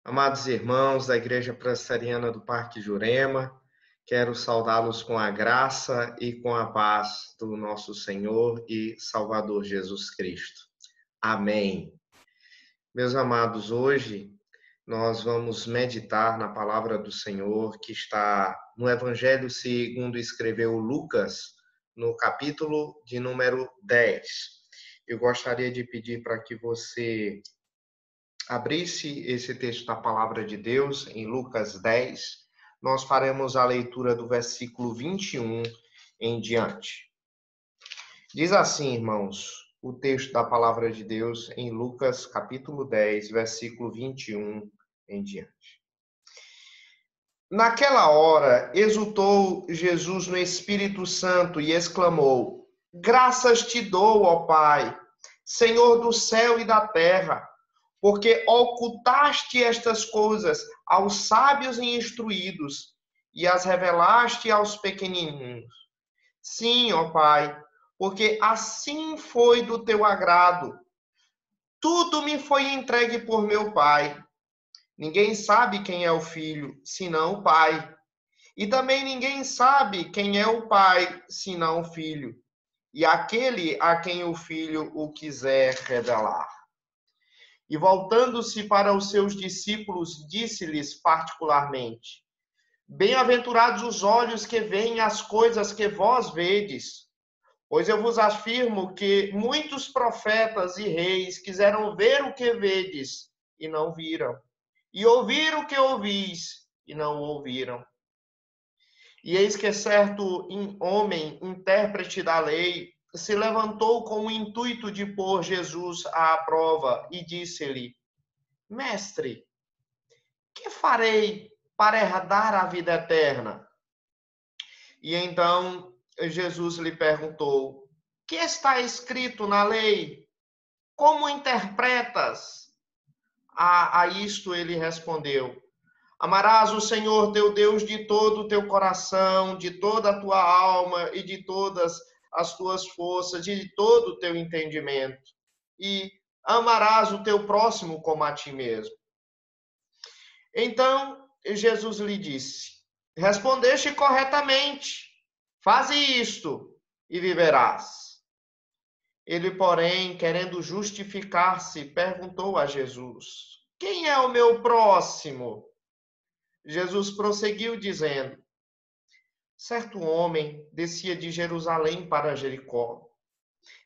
Amados irmãos da Igreja Presbiteriana do Parque Jurema, quero saudá-los com a graça e com a paz do nosso Senhor e Salvador Jesus Cristo. Amém. Meus amados, hoje nós vamos meditar na palavra do Senhor que está no Evangelho segundo escreveu Lucas, no capítulo de número 10. Eu gostaria de pedir para que você abrisse esse texto da palavra de Deus em Lucas 10, nós faremos a leitura do versículo 21 em diante. Diz assim, irmãos, o texto da palavra de Deus em Lucas capítulo 10, versículo 21 em diante. Naquela hora, exultou Jesus no Espírito Santo e exclamou: Graças te dou, ó Pai, Senhor do céu e da terra, porque ocultaste estas coisas aos sábios e instruídos e as revelaste aos pequenininhos. Sim, ó Pai, porque assim foi do teu agrado. Tudo me foi entregue por meu Pai. Ninguém sabe quem é o Filho, senão o Pai. E também ninguém sabe quem é o Pai, senão o Filho, e aquele a quem o Filho o quiser revelar. E voltando-se para os seus discípulos, disse-lhes particularmente: Bem-aventurados os olhos que veem as coisas que vós vedes, pois eu vos afirmo que muitos profetas e reis quiseram ver o que vedes e não viram, e ouvir o que ouvis e não ouviram. E eis que certo homem, intérprete da lei, se levantou com o intuito de pôr Jesus à prova e disse-lhe: Mestre, que farei para herdar a vida eterna? E então Jesus lhe perguntou: Que está escrito na lei? Como interpretas? A isto ele respondeu: Amarás o Senhor teu Deus de todo o teu coração, de toda a tua alma e de todas as tuas forças, de todo o teu entendimento. E amarás o teu próximo como a ti mesmo. Então Jesus lhe disse: Respondeste corretamente, faze isto e viverás. Ele, porém, querendo justificar-se, perguntou a Jesus: Quem é o meu próximo? Jesus prosseguiu dizendo: Certo homem descia de Jerusalém para Jericó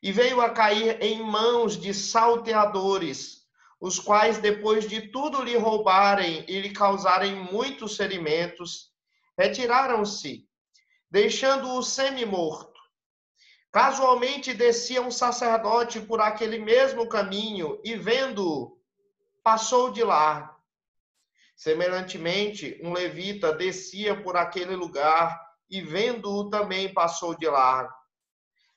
e veio a cair em mãos de salteadores, os quais, depois de tudo lhe roubarem e lhe causarem muitos ferimentos, retiraram-se, deixando-o semi-morto. Casualmente descia um sacerdote por aquele mesmo caminho e, vendo-o, passou de largo. Semelhantemente, um levita descia por aquele lugar e, vendo-o, também passou de largo.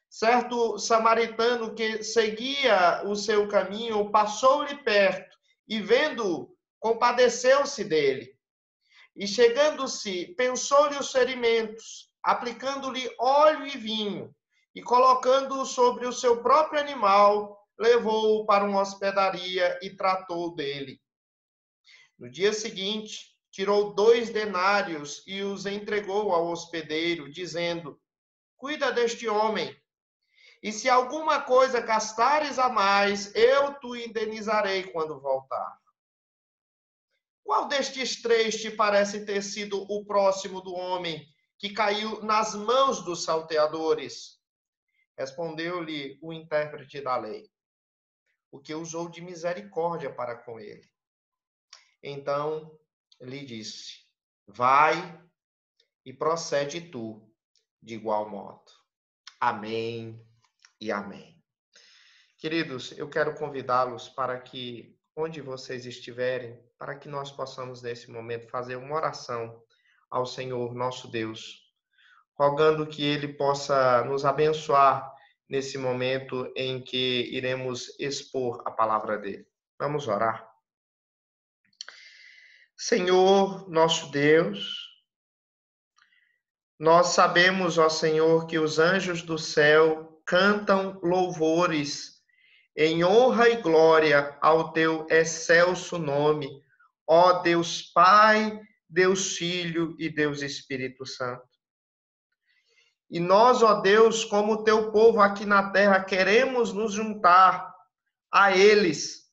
Certo samaritano que seguia o seu caminho passou-lhe perto e, vendo-o, compadeceu-se dele. E, chegando-se, pensou-lhe os ferimentos, aplicando-lhe óleo e vinho, e, colocando-o sobre o seu próprio animal, levou-o para uma hospedaria e tratou dele. No dia seguinte, tirou 2 denários e os entregou ao hospedeiro, dizendo: Cuida deste homem, e se alguma coisa gastares a mais, eu te indenizarei quando voltar. Qual destes 3 te parece ter sido o próximo do homem que caiu nas mãos dos salteadores? Respondeu-lhe o intérprete da lei: O que usou de misericórdia para com ele. Então lhe disse: Vai e procede tu de igual modo. Amém e amém. Queridos, eu quero convidá-los para que, onde vocês estiverem, para que nós possamos, nesse momento, fazer uma oração ao Senhor, nosso Deus, rogando que Ele possa nos abençoar nesse momento em que iremos expor a palavra dele. Vamos orar. Senhor, nosso Deus, nós sabemos, ó Senhor, que os anjos do céu cantam louvores em honra e glória ao teu excelso nome, ó Deus Pai, Deus Filho e Deus Espírito Santo. E nós, ó Deus, como teu povo aqui na terra, queremos nos juntar a eles.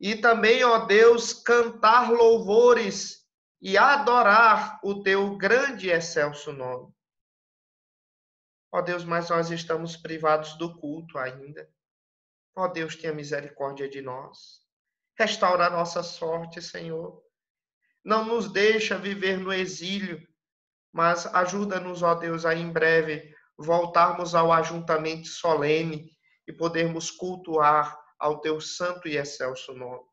E também, ó Deus, cantar louvores e adorar o teu grande e excelso nome. Ó Deus, mas nós estamos privados do culto ainda. Ó Deus, tenha misericórdia de nós. Restaura a nossa sorte, Senhor. Não nos deixa viver no exílio, mas ajuda-nos, ó Deus, a em breve voltarmos ao ajuntamento solene e podermos cultuar ao teu santo e excelso nome.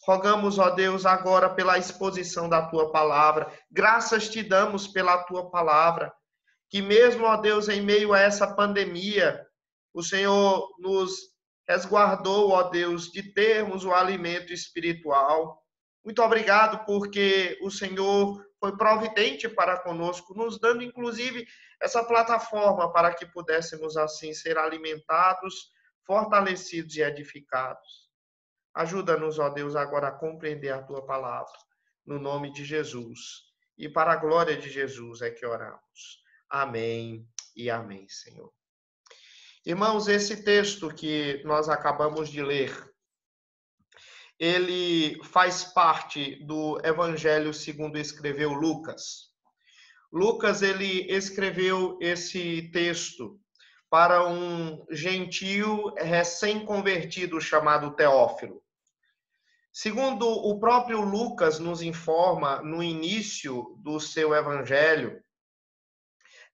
Rogamos, ó Deus, agora pela exposição da tua palavra. Graças te damos pela tua palavra, que mesmo, ó Deus, em meio a essa pandemia, o Senhor nos resguardou, ó Deus, de termos o alimento espiritual. Muito obrigado porque o Senhor foi providente para conosco, nos dando inclusive essa plataforma para que pudéssemos assim ser alimentados, fortalecidos e edificados. Ajuda-nos, ó Deus, agora a compreender a tua palavra, no nome de Jesus. E para a glória de Jesus é que oramos. Amém e amém, Senhor. Irmãos, esse texto que nós acabamos de ler, ele faz parte do Evangelho segundo escreveu Lucas. Lucas, ele escreveu esse texto para um gentio recém-convertido chamado Teófilo. Segundo o próprio Lucas nos informa no início do seu evangelho,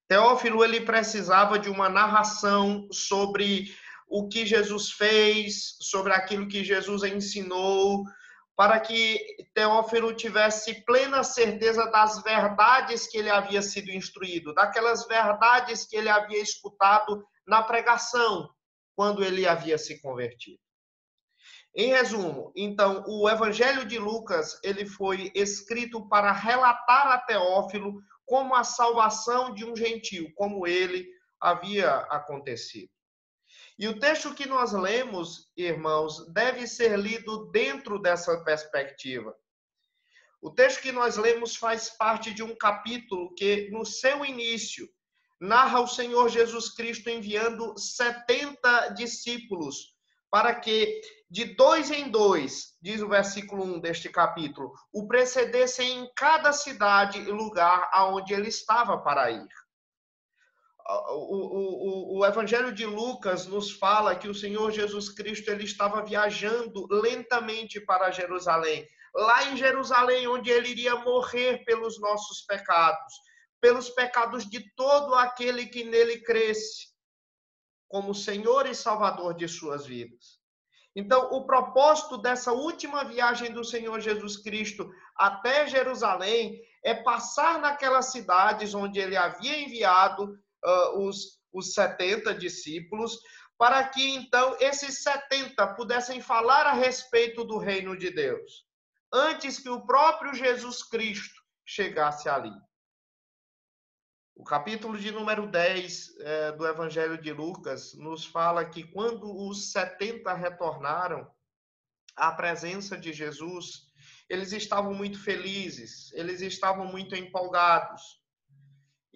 Teófilo ele precisava de uma narração sobre o que Jesus fez, sobre aquilo que Jesus ensinou, para que Teófilo tivesse plena certeza das verdades que ele havia sido instruído, daquelas verdades que ele havia escutado na pregação, quando ele havia se convertido. Em resumo, então, o Evangelho de Lucas, ele foi escrito para relatar a Teófilo como a salvação de um gentio, como ele havia acontecido. E o texto que nós lemos, irmãos, deve ser lido dentro dessa perspectiva. O texto que nós lemos faz parte de um capítulo que, no seu início, narra o Senhor Jesus Cristo enviando 70 discípulos para que, de 2 em 2, diz o versículo 1 deste capítulo, o precedessem em cada cidade e lugar aonde ele estava para ir. O Evangelho de Lucas nos fala que o Senhor Jesus Cristo ele estava viajando lentamente para Jerusalém. Lá em Jerusalém, onde ele iria morrer pelos nossos pecados, pelos pecados de todo aquele que nele cresce, como Senhor e Salvador de suas vidas. Então, o propósito dessa última viagem do Senhor Jesus Cristo até Jerusalém é passar naquelas cidades onde ele havia enviado os 70 discípulos, para que então esses 70 pudessem falar a respeito do reino de Deus, antes que o próprio Jesus Cristo chegasse ali. O capítulo de número 10 do Evangelho de Lucas nos fala que quando os 70 retornaram à presença de Jesus, eles estavam muito felizes, eles estavam muito empolgados.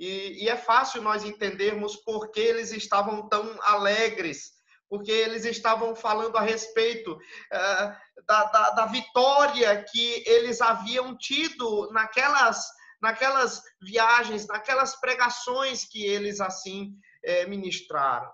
E é fácil nós entendermos por que eles estavam tão alegres, porque eles estavam falando a respeito da vitória que eles haviam tido naquelas viagens, naquelas pregações que eles assim ministraram.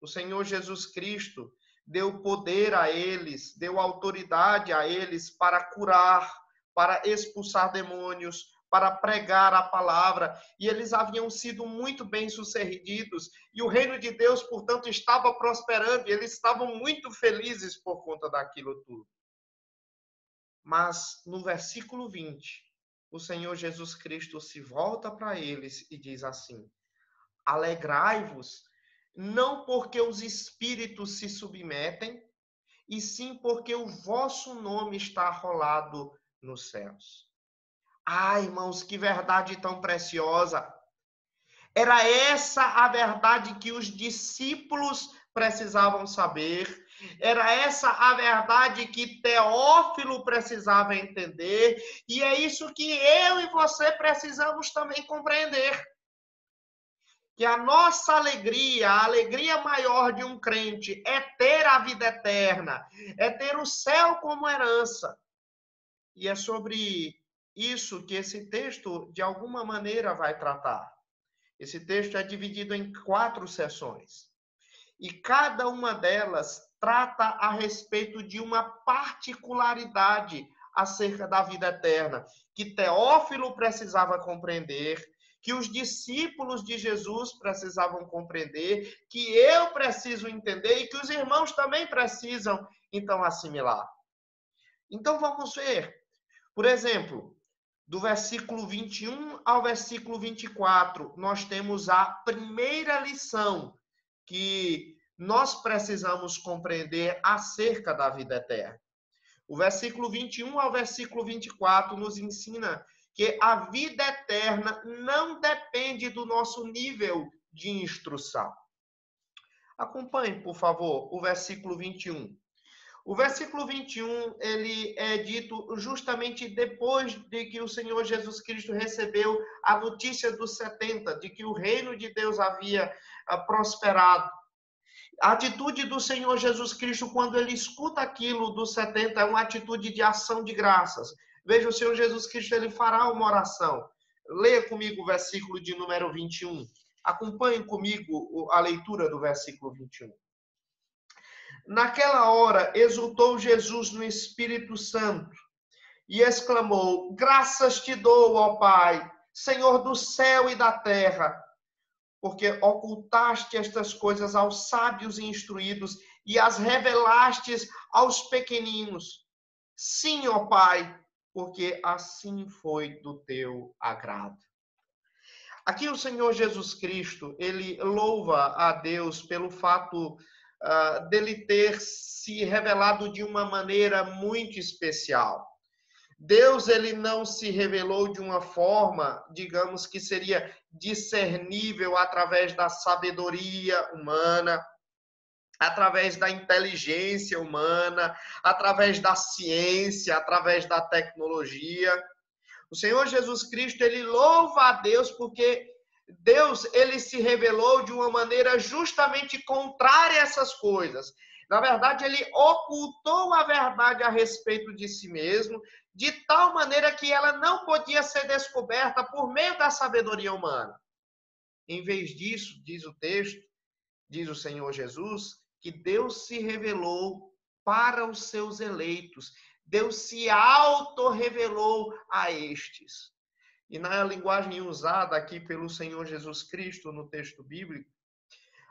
O Senhor Jesus Cristo deu poder a eles, deu autoridade a eles para curar, para expulsar demônios, para pregar a palavra, e eles haviam sido muito bem-sucedidos, e o reino de Deus, portanto, estava prosperando, e eles estavam muito felizes por conta daquilo tudo. Mas, no versículo 20, o Senhor Jesus Cristo se volta para eles e diz assim: alegrai-vos, não porque os espíritos se submetem, e sim porque o vosso nome está arrolado nos céus. Ah, irmãos, que verdade tão preciosa! Era essa a verdade que os discípulos precisavam saber, Era essa a verdade que Teófilo precisava entender, e é isso que eu e você precisamos também compreender. Que a nossa alegria, a alegria maior de um crente é ter a vida eterna, é ter o céu como herança. E é sobre isso que esse texto, de alguma maneira, vai tratar. Esse texto é dividido em 4 seções. E cada uma delas trata a respeito de uma particularidade acerca da vida eterna, que Teófilo precisava compreender, que os discípulos de Jesus precisavam compreender, que eu preciso entender e que os irmãos também precisam, então, assimilar. Então, vamos ver. Por exemplo, do versículo 21 ao versículo 24, nós temos a primeira lição que nós precisamos compreender acerca da vida eterna. O versículo 21 ao versículo 24 nos ensina que a vida eterna não depende do nosso nível de instrução. Acompanhe, por favor, o versículo 21. O versículo 21, ele é dito justamente depois de que o Senhor Jesus Cristo recebeu a notícia dos 70, de que o reino de Deus havia prosperado. A atitude do Senhor Jesus Cristo, quando ele escuta aquilo dos 70, é uma atitude de ação de graças. Veja, o Senhor Jesus Cristo, ele fará uma oração. Leia comigo o versículo de número 21. Acompanhe comigo a leitura do versículo 21. Naquela hora, exultou Jesus no Espírito Santo e exclamou: graças te dou, ó Pai, Senhor do céu e da terra, porque ocultaste estas coisas aos sábios e instruídos e as revelastes aos pequeninos. Sim, ó Pai, porque assim foi do teu agrado. Aqui o Senhor Jesus Cristo, ele louva a Deus pelo fato dele ter se revelado de uma maneira muito especial. Deus, ele não se revelou de uma forma, digamos, que seria discernível através da sabedoria humana, através da inteligência humana, através da ciência, através da tecnologia. O Senhor Jesus Cristo, ele louva a Deus porque Deus, ele se revelou de uma maneira justamente contrária a essas coisas. Na verdade, ele ocultou a verdade a respeito de si mesmo, de tal maneira que ela não podia ser descoberta por meio da sabedoria humana. Em vez disso, diz o texto, diz o Senhor Jesus, que Deus se revelou para os seus eleitos. Deus se auto-revelou a estes. E na linguagem usada aqui pelo Senhor Jesus Cristo no texto bíblico,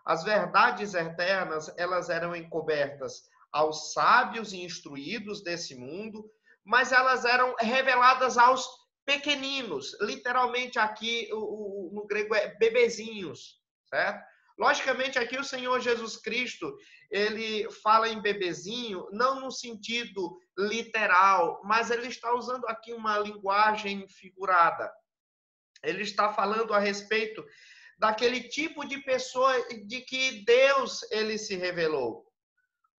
as verdades eternas, elas eram encobertas aos sábios e instruídos desse mundo, mas elas eram reveladas aos pequeninos. Literalmente aqui, no grego é bebezinhos, certo? Logicamente, aqui o Senhor Jesus Cristo, ele fala em bebezinho, não no sentido literal, mas ele está usando aqui uma linguagem figurada. Ele está falando a respeito daquele tipo de pessoa de que Deus, ele se revelou.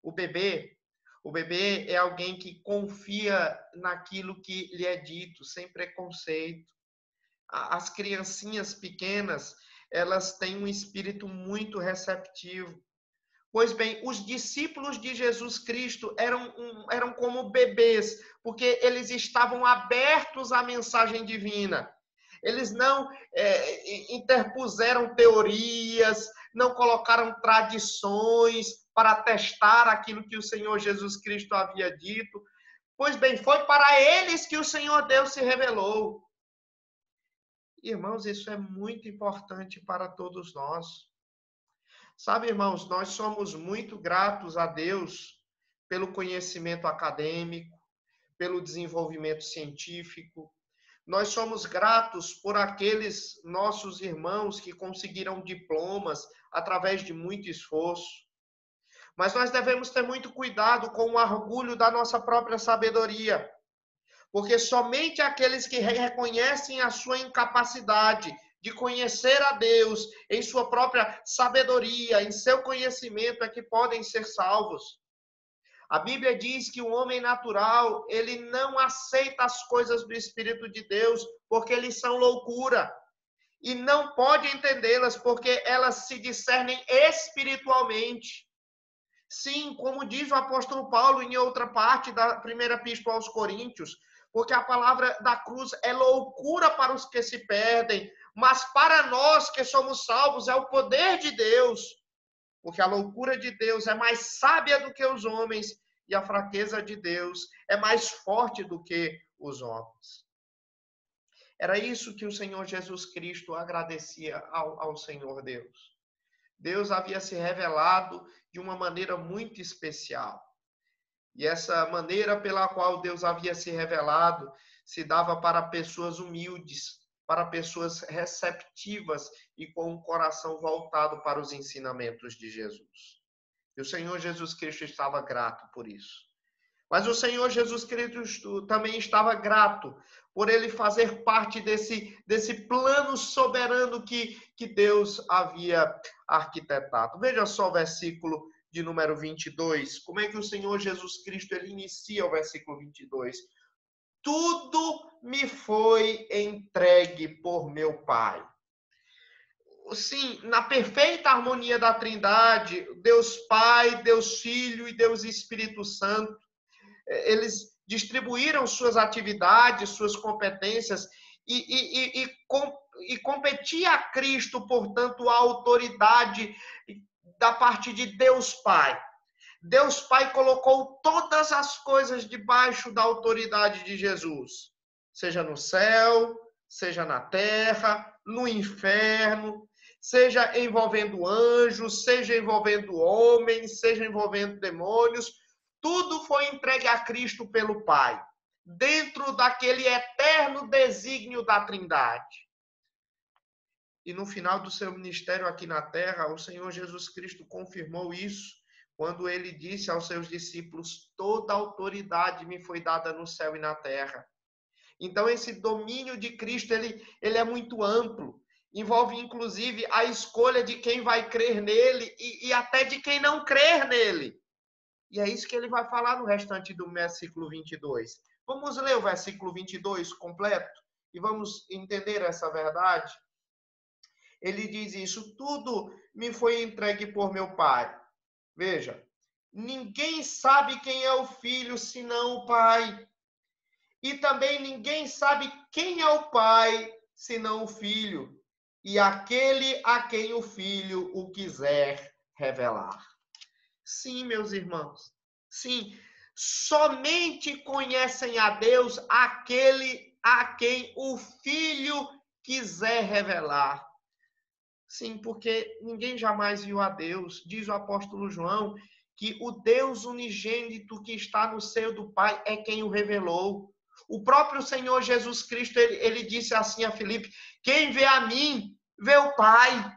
O bebê é alguém que confia naquilo que lhe é dito, sem preconceito. As criancinhas pequenas, elas têm um espírito muito receptivo. Pois bem, os discípulos de Jesus Cristo eram como bebês, porque eles estavam abertos à mensagem divina. Eles não interpuseram teorias, não colocaram tradições para testar aquilo que o Senhor Jesus Cristo havia dito. Pois bem, foi para eles que o Senhor Deus se revelou. Irmãos, isso é muito importante para todos nós. Sabe, irmãos, nós somos muito gratos a Deus pelo conhecimento acadêmico, pelo desenvolvimento científico. Nós somos gratos por aqueles nossos irmãos que conseguiram diplomas através de muito esforço. Mas nós devemos ter muito cuidado com o orgulho da nossa própria sabedoria. Porque somente aqueles que reconhecem a sua incapacidade de conhecer a Deus em sua própria sabedoria, em seu conhecimento, é que podem ser salvos. A Bíblia diz que o homem natural, ele não aceita as coisas do Espírito de Deus, porque eles são loucura. E não pode entendê-las, porque elas se discernem espiritualmente. Sim, como diz o apóstolo Paulo em outra parte da primeira epístola aos Coríntios, porque a palavra da cruz é loucura para os que se perdem, mas para nós que somos salvos é o poder de Deus. Porque a loucura de Deus é mais sábia do que os homens e a fraqueza de Deus é mais forte do que os homens. Era isso que o Senhor Jesus Cristo agradecia ao Senhor Deus. Deus havia se revelado de uma maneira muito especial. E essa maneira pela qual Deus havia se revelado se dava para pessoas humildes, para pessoas receptivas e com um coração voltado para os ensinamentos de Jesus. E o Senhor Jesus Cristo estava grato por isso. Mas o Senhor Jesus Cristo também estava grato por ele fazer parte desse plano soberano que Deus havia arquitetado. Veja só o versículo de número 22. Como é que o Senhor Jesus Cristo ele inicia o versículo 22? Tudo me foi entregue por meu Pai. Sim, na perfeita harmonia da Trindade, Deus Pai, Deus Filho e Deus Espírito Santo, eles distribuíram suas atividades, suas competências e competia a Cristo, portanto, a autoridade da parte de Deus Pai. Deus Pai colocou todas as coisas debaixo da autoridade de Jesus, seja no céu, seja na terra, no inferno, seja envolvendo anjos, seja envolvendo homens, seja envolvendo demônios. Tudo foi entregue a Cristo pelo Pai, dentro daquele eterno desígnio da Trindade. E no final do seu ministério aqui na terra, o Senhor Jesus Cristo confirmou isso, quando ele disse aos seus discípulos: toda autoridade me foi dada no céu e na terra. Então, esse domínio de Cristo, ele é muito amplo. Envolve, inclusive, a escolha de quem vai crer nele e até de quem não crer nele. E é isso que ele vai falar no restante do versículo 22. Vamos ler o versículo 22 completo e vamos entender essa verdade. Ele diz isso: tudo me foi entregue por meu Pai. Veja, ninguém sabe quem é o Filho senão o Pai. E também ninguém sabe quem é o Pai senão o Filho, e aquele a quem o Filho o quiser revelar. Sim, meus irmãos, sim, somente conhecem a Deus aquele a quem o Filho quiser revelar. Sim, porque ninguém jamais viu a Deus. Diz o apóstolo João que o Deus unigênito que está no seio do Pai é quem o revelou. O próprio Senhor Jesus Cristo, ele disse assim a Filipe: quem vê a mim, vê o Pai.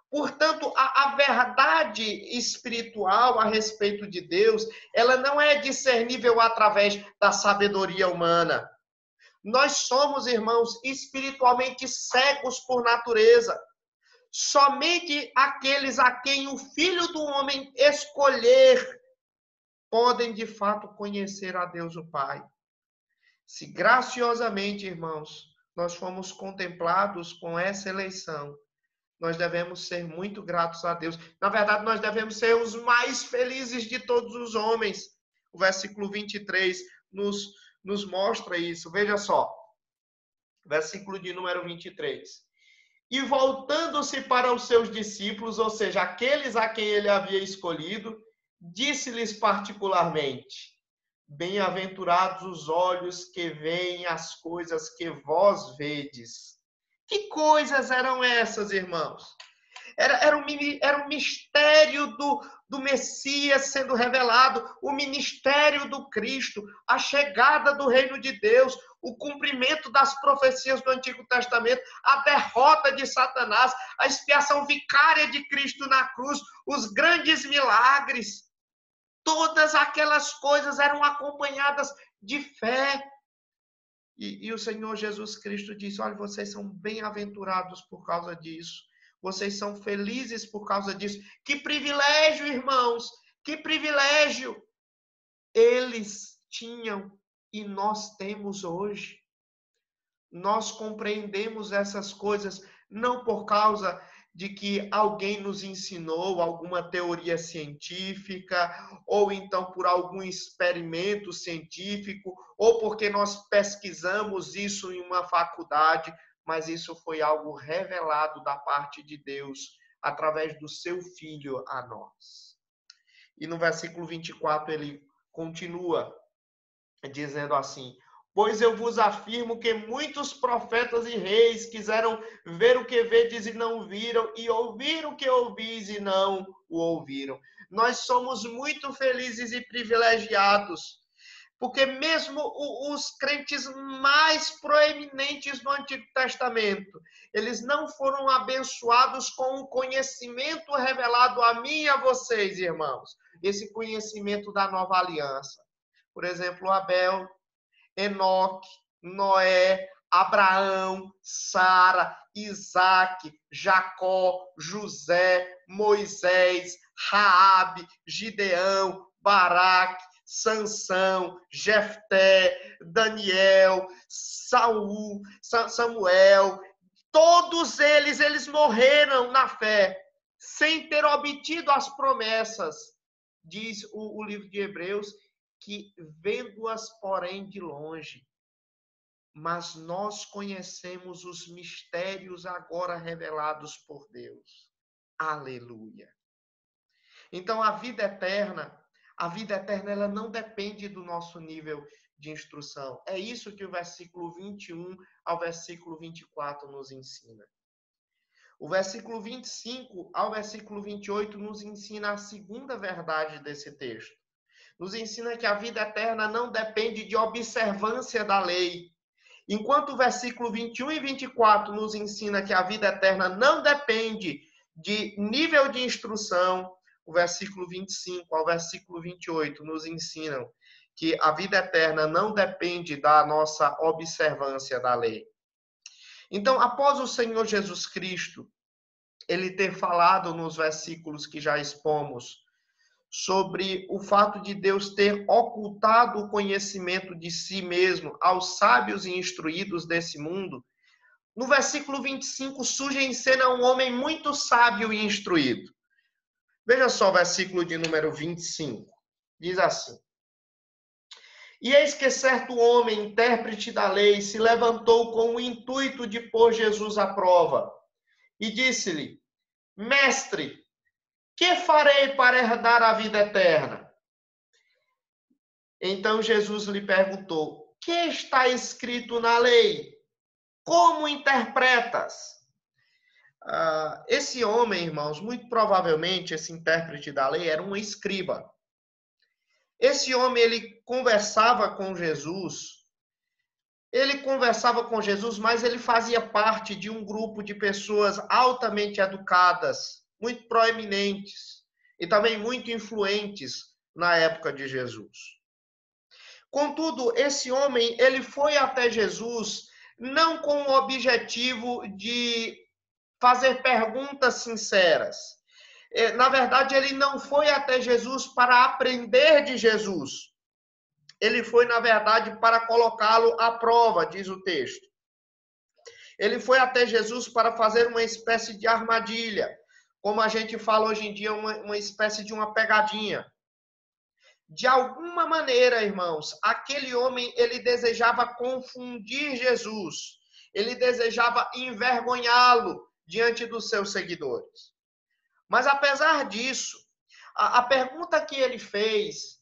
Portanto, a verdade espiritual a respeito de Deus, ela não é discernível através da sabedoria humana. Nós somos, irmãos, espiritualmente cegos por natureza. Somente aqueles a quem o Filho do Homem escolher podem, de fato, conhecer a Deus o Pai. Se graciosamente, irmãos, nós fomos contemplados com essa eleição, nós devemos ser muito gratos a Deus. Na verdade, nós devemos ser os mais felizes de todos os homens. O versículo 23 nos mostra isso. Veja só, versículo de número 23. E voltando-se para os seus discípulos, ou seja, aqueles a quem ele havia escolhido, disse-lhes particularmente: bem-aventurados os olhos que veem as coisas que vós vedes. Que coisas eram essas, irmãos? Era um mistério do Messias sendo revelado, o ministério do Cristo, a chegada do reino de Deus, o cumprimento das profecias do Antigo Testamento, a derrota de Satanás, a expiação vicária de Cristo na cruz, os grandes milagres. Todas aquelas coisas eram acompanhadas de fé. E o Senhor Jesus Cristo disse: olha, vocês são bem-aventurados por causa disso. Vocês são felizes por causa disso. Que privilégio, irmãos! Que privilégio! eles tinham e nós temos hoje. Nós compreendemos essas coisas não por causa de que alguém nos ensinou alguma teoria científica, ou então por algum experimento científico, ou porque nós pesquisamos isso em uma faculdade, mas isso foi algo revelado da parte de Deus através do seu Filho a nós. E no versículo 24 ele continua dizendo assim: pois eu vos afirmo que muitos profetas e reis quiseram ver o que vedes e não viram, e ouvir o que ouvis e não o ouviram. Nós somos muito felizes e privilegiados, porque mesmo os crentes mais proeminentes do Antigo Testamento, eles não foram abençoados com o conhecimento revelado a mim e a vocês, irmãos. Esse conhecimento da nova aliança. Por exemplo, Abel, Enoque, Noé, Abraão, Sara, Isaac, Jacó, José, Moisés, Raabe, Gideão, Baraque, Sansão, Jefté, Daniel, Samuel, todos eles morreram na fé, sem ter obtido as promessas, diz o livro de Hebreus, que vendo-as, porém, de longe. Mas nós conhecemos os mistérios agora revelados por Deus. Aleluia. Então, a vida eterna ela não depende do nosso nível de instrução. É isso que o versículo 21 ao versículo 24 nos ensina. O versículo 25 ao versículo 28 nos ensina a segunda verdade desse texto. Nos ensina que a vida eterna não depende de observância da lei. Enquanto o versículo 21 e 24 nos ensina que a vida eterna não depende de nível de instrução, o versículo 25 ao versículo 28 nos ensinam que a vida eterna não depende da nossa observância da lei. Então, após o Senhor Jesus Cristo, ele ter falado nos versículos que já expomos, sobre o fato de Deus ter ocultado o conhecimento de si mesmo aos sábios e instruídos desse mundo, no versículo 25 surge em cena um homem muito sábio e instruído. Veja só o versículo de número 25. Diz assim: e eis que certo homem, intérprete da lei, se levantou com o intuito de pôr Jesus à prova, e disse-lhe: mestre, que farei para herdar a vida eterna? Então Jesus lhe perguntou: que está escrito na lei? Como interpretas? Esse homem, irmãos, muito provavelmente esse intérprete da lei era um escriba. Esse homem, ele conversava com Jesus. Ele conversava com Jesus, mas ele fazia parte de um grupo de pessoas altamente educadas, muito proeminentes e também muito influentes na época de Jesus. Contudo, esse homem, ele foi até Jesus não com o objetivo de fazer perguntas sinceras. Na verdade, ele não foi até Jesus para aprender de Jesus. Ele foi, na verdade, para colocá-lo à prova, diz o texto. Ele foi até Jesus para fazer uma espécie de armadilha, como a gente fala hoje em dia, uma espécie de uma pegadinha. De alguma maneira, irmãos, aquele homem, ele desejava confundir Jesus. Ele desejava envergonhá-lo diante dos seus seguidores. Mas, apesar disso, a pergunta que ele fez,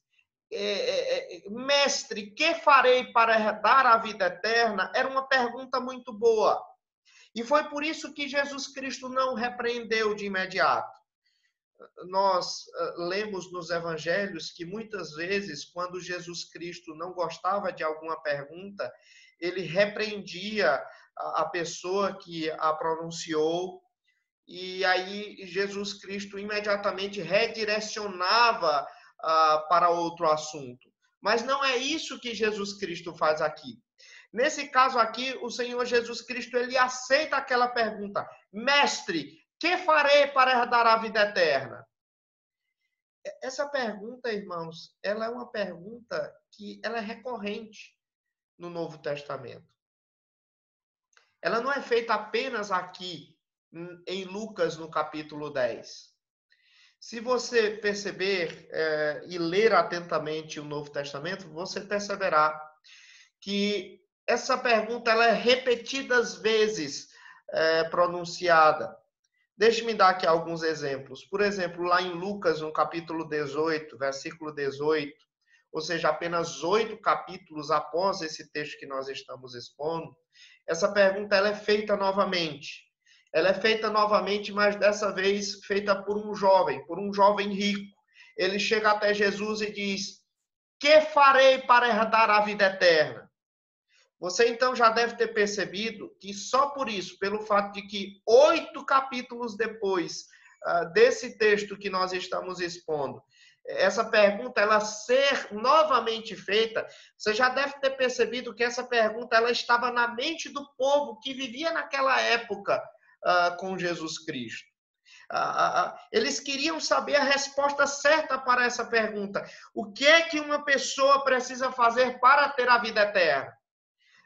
mestre, que farei para herdar a vida eterna? Era uma pergunta muito boa. E foi por isso que Jesus Cristo não repreendeu de imediato. Nós lemos nos evangelhos que muitas vezes, quando Jesus Cristo não gostava de alguma pergunta, ele repreendia a pessoa que a pronunciou, e aí Jesus Cristo imediatamente redirecionava para outro assunto. Mas não é isso que Jesus Cristo faz aqui. Nesse caso aqui, o Senhor Jesus Cristo, ele aceita aquela pergunta: mestre, que farei para herdar a vida eterna? Essa pergunta, irmãos, ela é uma pergunta que ela é recorrente no Novo Testamento. Ela não é feita apenas aqui em Lucas, no capítulo 10. Se você perceber e ler atentamente o Novo Testamento, você perceberá que essa pergunta ela é repetidas vezes pronunciada. Deixe-me dar aqui alguns exemplos. Por exemplo, lá em Lucas, no capítulo 18, versículo 18, ou seja, apenas 8 capítulos após esse texto que nós estamos expondo, essa pergunta ela é feita novamente. Ela é feita novamente, mas dessa vez feita por um jovem rico. Ele chega até Jesus e diz: "Que farei para herdar a vida eterna?" Você então já deve ter percebido que só por isso, pelo fato de que 8 capítulos depois desse texto que nós estamos expondo, essa pergunta ela ser novamente feita, você já deve ter percebido que essa pergunta ela estava na mente do povo que vivia naquela época com Jesus Cristo. Eles queriam saber a resposta certa para essa pergunta. O que é que uma pessoa precisa fazer para ter a vida eterna?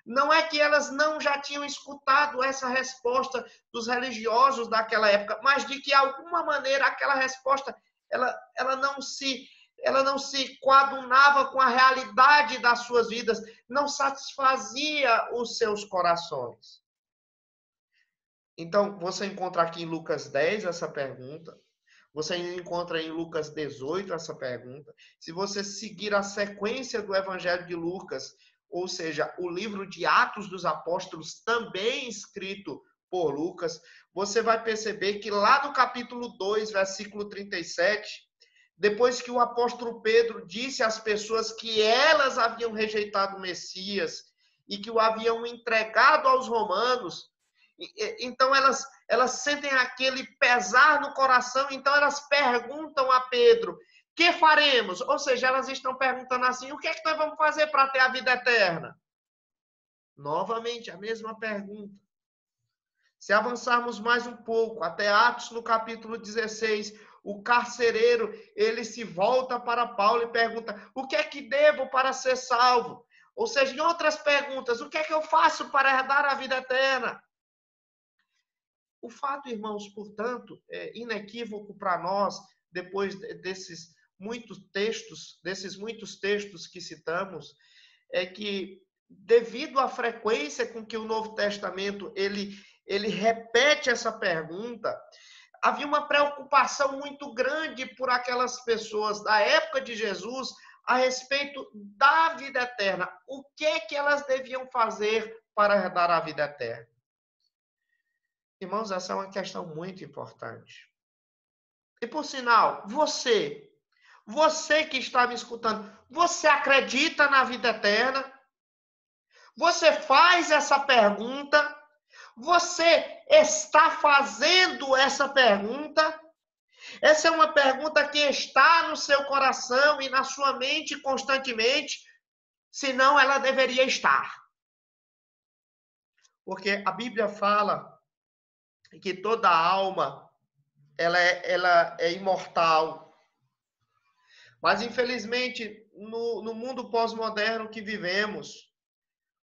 Não é que elas não já tinham escutado essa resposta dos religiosos daquela época, mas de que, de alguma maneira, aquela resposta ela não se coadunava com a realidade das suas vidas, não satisfazia os seus corações. Então, você encontra aqui em Lucas 10 essa pergunta, você encontra em Lucas 18 essa pergunta. Se você seguir a sequência do Evangelho de Lucas, ou seja, o livro de Atos dos Apóstolos, também escrito por Lucas, você vai perceber que lá no capítulo 2, versículo 37, depois que o apóstolo Pedro disse às pessoas que elas haviam rejeitado o Messias e que o haviam entregado aos romanos, então elas sentem aquele pesar no coração, então elas perguntam a Pedro: "Que faremos?" Ou seja, elas estão perguntando assim: o que é que nós vamos fazer para ter a vida eterna? Novamente, a mesma pergunta. Se avançarmos mais um pouco, até Atos no capítulo 16, o carcereiro, ele se volta para Paulo e pergunta: "O que é que devo para ser salvo?" Ou seja, em outras perguntas, o que é que eu faço para herdar a vida eterna? O fato, irmãos, portanto, é inequívoco para nós, depois desses muitos textos que citamos, é que, devido à frequência com que o Novo Testamento ele repete essa pergunta, havia uma preocupação muito grande por aquelas pessoas da época de Jesus a respeito da vida eterna. O que é que elas deviam fazer para herdar a vida eterna? Irmãos, essa é uma questão muito importante. E por sinal, você que está me escutando, você acredita na vida eterna? Você faz essa pergunta? Você está fazendo essa pergunta? Essa é uma pergunta que está no seu coração e na sua mente constantemente, senão ela deveria estar. Porque a Bíblia fala que toda alma ela é imortal. Mas, infelizmente, no mundo pós-moderno que vivemos,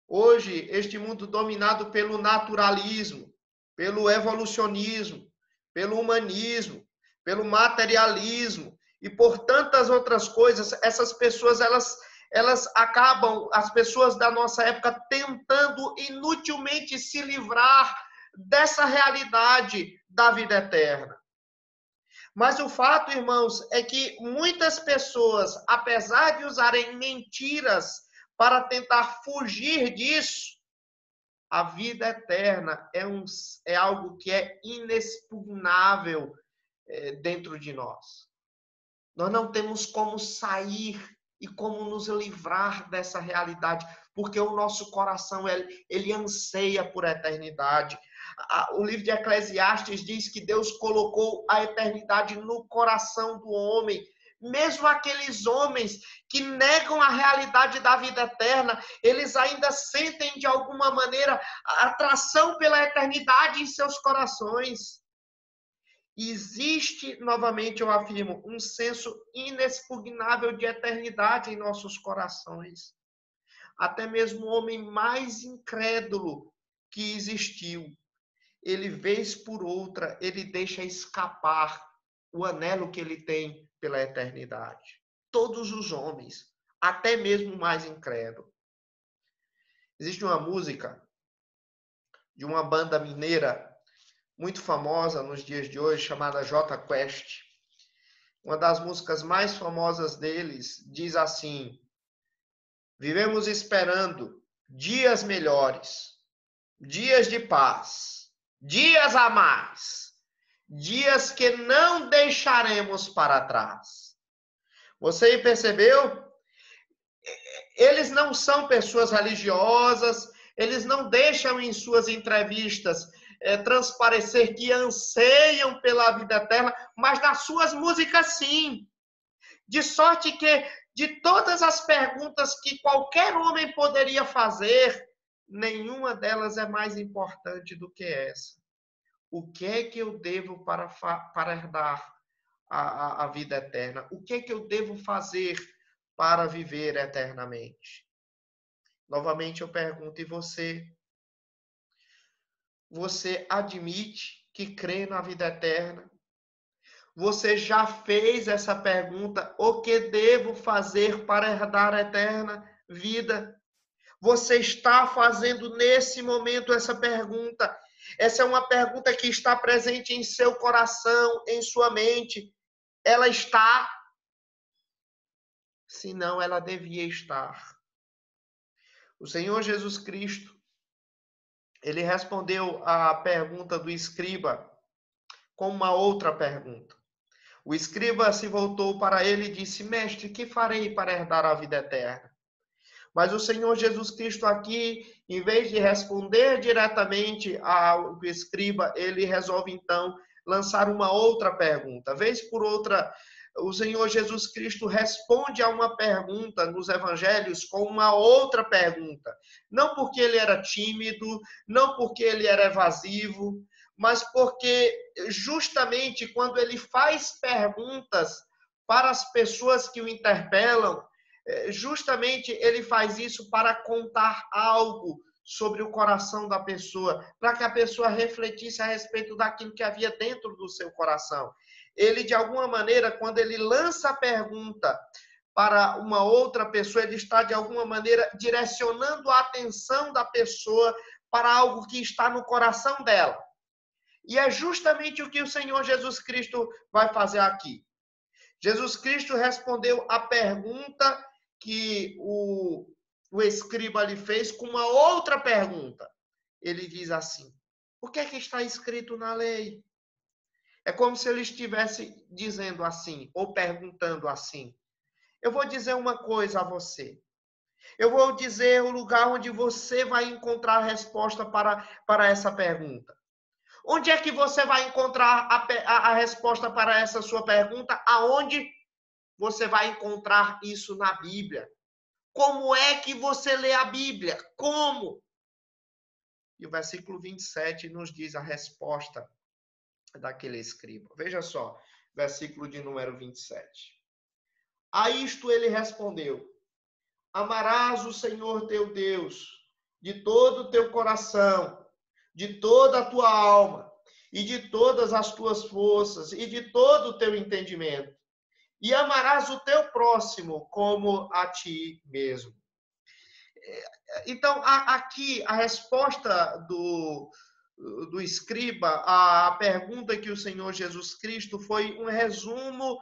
hoje, este mundo dominado pelo naturalismo, pelo evolucionismo, pelo humanismo, pelo materialismo e por tantas outras coisas, essas pessoas, elas acabam, as pessoas da nossa época, tentando inutilmente se livrar dessa realidade da vida eterna. Mas o fato, irmãos, é que muitas pessoas, apesar de usarem mentiras para tentar fugir disso, a vida eterna é algo que é inexpugnável dentro de nós. Nós não temos como sair e como nos livrar dessa realidade, porque o nosso coração ele anseia por eternidade. O livro de Eclesiastes diz que Deus colocou a eternidade no coração do homem. Mesmo aqueles homens que negam a realidade da vida eterna, eles ainda sentem de alguma maneira a atração pela eternidade em seus corações. existe, novamente eu afirmo, um senso inexpugnável de eternidade em nossos corações. Até mesmo o homem mais incrédulo que existiu, ele, vez por outra, ele deixa escapar o anelo que ele tem pela eternidade. Todos os homens, até mesmo o mais incrédulo. Existe uma música de uma banda mineira muito famosa nos dias de hoje, chamada Jota Quest. Uma das músicas mais famosas deles diz assim: vivemos esperando dias melhores, dias de paz, dias a mais, dias que não deixaremos para trás. Você percebeu? Eles não são pessoas religiosas, eles não deixam em suas entrevistas transparecer que anseiam pela vida eterna, mas nas suas músicas sim. De sorte que, de todas as perguntas que qualquer homem poderia fazer, nenhuma delas é mais importante do que essa. O que é que eu devo para herdar a vida eterna? O que é que eu devo fazer para viver eternamente? Novamente eu pergunto, e você? Você admite que crê na vida eterna? Você já fez essa pergunta: o que devo fazer para herdar a eterna vida? Você está fazendo nesse momento essa pergunta. Essa é uma pergunta que está presente em seu coração, em sua mente. Ela está? Senão, ela devia estar. O Senhor Jesus Cristo, ele respondeu à pergunta do escriba com uma outra pergunta. O escriba se voltou para ele e disse: mestre, que farei para herdar a vida eterna? Mas o Senhor Jesus Cristo aqui, em vez de responder diretamente ao escriba, ele resolve então lançar uma outra pergunta. Vez por outra, o Senhor Jesus Cristo responde a uma pergunta nos evangelhos com uma outra pergunta. Não porque ele era tímido, não porque ele era evasivo, mas porque justamente quando ele faz perguntas para as pessoas que o interpelam, justamente ele faz isso para contar algo sobre o coração da pessoa, para que a pessoa refletisse a respeito daquilo que havia dentro do seu coração. Ele, de alguma maneira, quando ele lança a pergunta para uma outra pessoa, ele está, de alguma maneira, direcionando a atenção da pessoa para algo que está no coração dela. E é justamente o que o Senhor Jesus Cristo vai fazer aqui. Jesus Cristo respondeu a pergunta que o escriba lhe fez com uma outra pergunta. Ele diz assim: o que é que está escrito na lei? É como se ele estivesse dizendo assim, ou perguntando assim: eu vou dizer uma coisa a você. Eu vou dizer o lugar onde você vai encontrar a resposta para essa pergunta. Onde é que você vai encontrar a resposta para essa sua pergunta? Aonde você vai encontrar isso na Bíblia? Como é que você lê a Bíblia? Como? E o versículo 27 nos diz a resposta daquele escriba. Veja só, versículo de número 27. A isto ele respondeu: amarás o Senhor teu Deus de todo o teu coração, de toda a tua alma, e de todas as tuas forças, e de todo o teu entendimento. E amarás o teu próximo como a ti mesmo. Então, aqui, a resposta do escriba à pergunta que o Senhor Jesus Cristo foi um resumo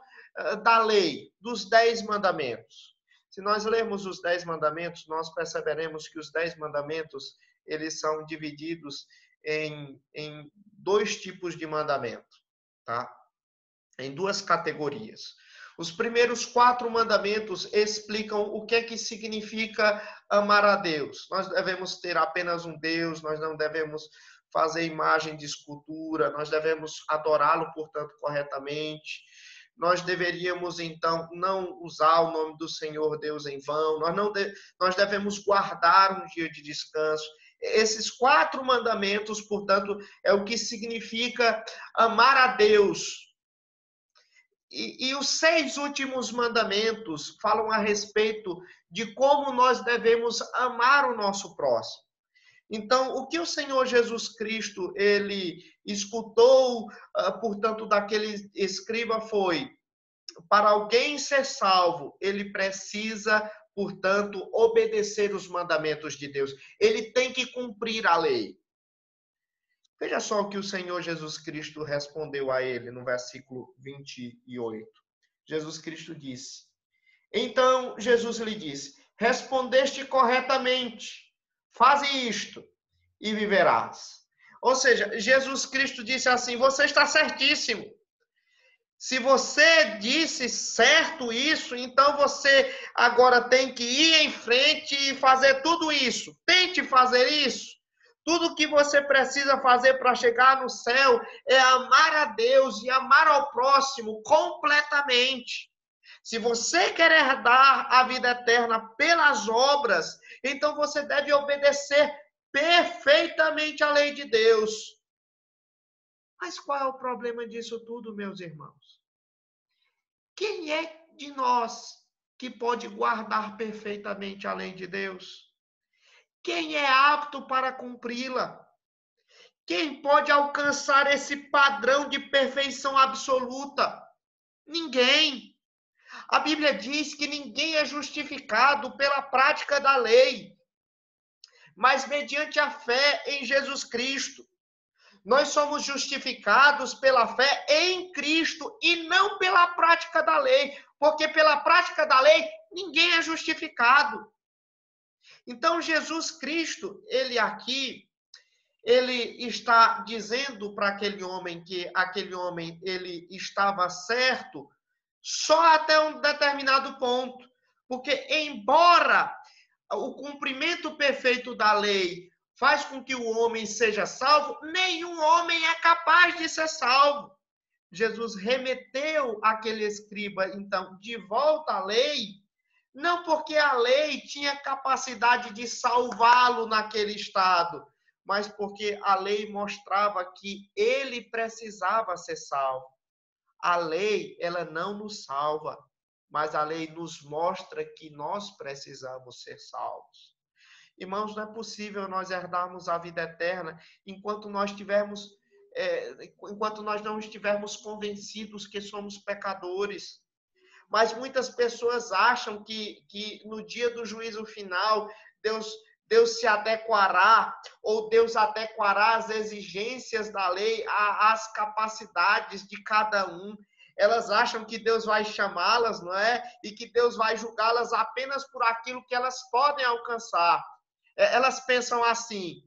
da lei, dos 10 mandamentos. Se nós lermos os 10 mandamentos, nós perceberemos que os 10 mandamentos, eles são divididos em 2 tipos de mandamento, tá? Em 2 categorias. Os primeiros 4 mandamentos explicam o que é que significa amar a Deus. Nós devemos ter apenas um Deus, nós não devemos fazer imagem de escultura, nós devemos adorá-lo, portanto, corretamente. nós deveríamos, então, não usar o nome do Senhor Deus em vão, nós devemos guardar um dia de descanso. Esses 4 mandamentos, portanto, é o que significa amar a Deus. E os 6 últimos mandamentos falam a respeito de como nós devemos amar o nosso próximo. Então, o que o Senhor Jesus Cristo, ele escutou, portanto, daquele escriba foi, para alguém ser salvo, ele precisa, portanto, obedecer os mandamentos de Deus. Ele tem que cumprir a lei. Veja só o que o Senhor Jesus Cristo respondeu a ele no versículo 28. Jesus Cristo disse: então Jesus lhe disse: respondeste corretamente, faze isto e viverás. Ou seja, Jesus Cristo disse assim: você está certíssimo. Se você disse certo isso, então você agora tem que ir em frente e fazer tudo isso. Tente fazer isso. Tudo que você precisa fazer para chegar no céu é amar a Deus e amar ao próximo completamente. Se você quer herdar a vida eterna pelas obras, então você deve obedecer perfeitamente a lei de Deus. Mas qual é o problema disso tudo, meus irmãos? Quem é de nós que pode guardar perfeitamente a lei de Deus? Quem é apto para cumpri-la? Quem pode alcançar esse padrão de perfeição absoluta? Ninguém. A Bíblia diz que ninguém é justificado pela prática da lei, mas mediante a fé em Jesus Cristo. Nós somos justificados pela fé em Cristo e não pela prática da lei, porque pela prática da lei ninguém é justificado. Então Jesus Cristo, ele está dizendo para aquele homem que aquele homem ele estava certo só até um determinado ponto, porque embora o cumprimento perfeito da lei faz com que o homem seja salvo, nenhum homem é capaz de ser salvo. Jesus remeteu aquele escriba, então, de volta à lei, não porque a lei tinha capacidade de salvá-lo naquele estado, mas porque a lei mostrava que ele precisava ser salvo. A lei, ela não nos salva, mas a lei nos mostra que nós precisamos ser salvos. Irmãos, não é possível nós herdarmos a vida eterna enquanto nós não estivermos convencidos que somos pecadores. Mas muitas pessoas acham que no dia do juízo final, Deus se adequará, ou Deus adequará as exigências da lei às capacidades de cada um. Elas acham que Deus vai chamá-las, não é? E que Deus vai julgá-las apenas por aquilo que elas podem alcançar. Elas pensam assim: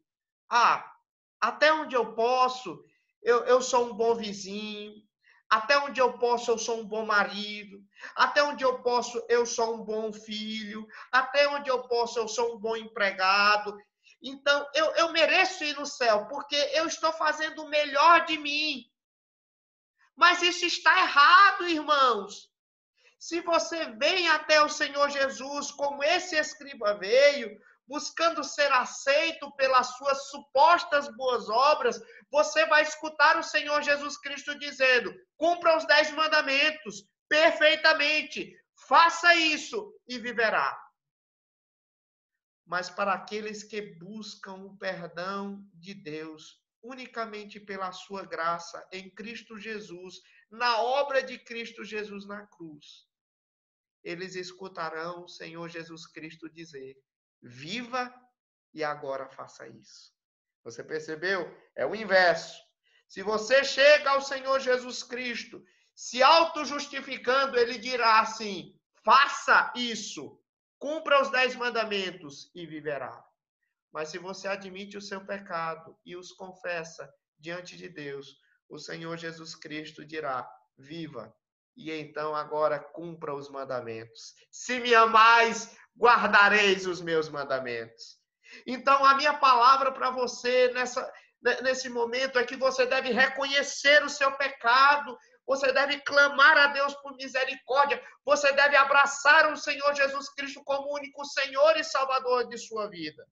até onde eu posso, eu sou um bom vizinho. Até onde eu posso, eu sou um bom marido. Até onde eu posso, eu sou um bom filho. Até onde eu posso, eu sou um bom empregado. Então, eu mereço ir no céu, porque eu estou fazendo o melhor de mim. Mas isso está errado, irmãos. Se você vem até o Senhor Jesus, como esse escriba veio, buscando ser aceito pelas suas supostas boas obras, você vai escutar o Senhor Jesus Cristo dizendo: cumpra os 10 mandamentos perfeitamente, faça isso e viverá. Mas para aqueles que buscam o perdão de Deus, unicamente pela sua graça em Cristo Jesus, na obra de Cristo Jesus na cruz, eles escutarão o Senhor Jesus Cristo dizer: viva e agora faça isso. Você percebeu? É o inverso. Se você chega ao Senhor Jesus Cristo se auto-justificando, ele dirá assim: faça isso, cumpra os 10 mandamentos e viverá. Mas se você admite o seu pecado e os confessa diante de Deus, o Senhor Jesus Cristo dirá: viva. E então agora cumpra os mandamentos. Se me amais, guardareis os meus mandamentos. Então a minha palavra para você nesse momento é que você deve reconhecer o seu pecado, Você deve clamar a Deus por misericórdia. Você deve abraçar o Senhor Jesus Cristo como único Senhor e Salvador de sua vida.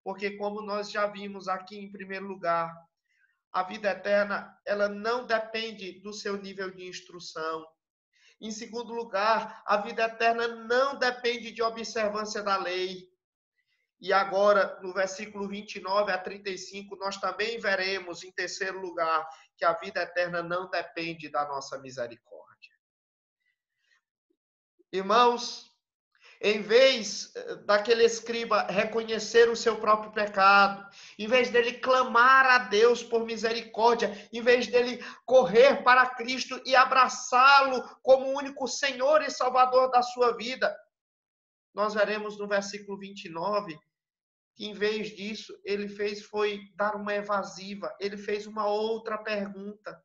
Porque como nós já vimos aqui em primeiro lugar, a vida eterna, ela não depende do seu nível de instrução. Em segundo lugar, a vida eterna não depende de observância da lei. E agora, no versículo 29 a 35, nós também veremos, em terceiro lugar, que a vida eterna não depende da nossa misericórdia. Irmãos, em vez daquele escriba reconhecer o seu próprio pecado, em vez dele clamar a Deus por misericórdia, em vez dele correr para Cristo e abraçá-lo como o único Senhor e Salvador da sua vida, nós veremos no versículo 29 que, em vez disso, ele foi dar uma evasiva, ele fez uma outra pergunta.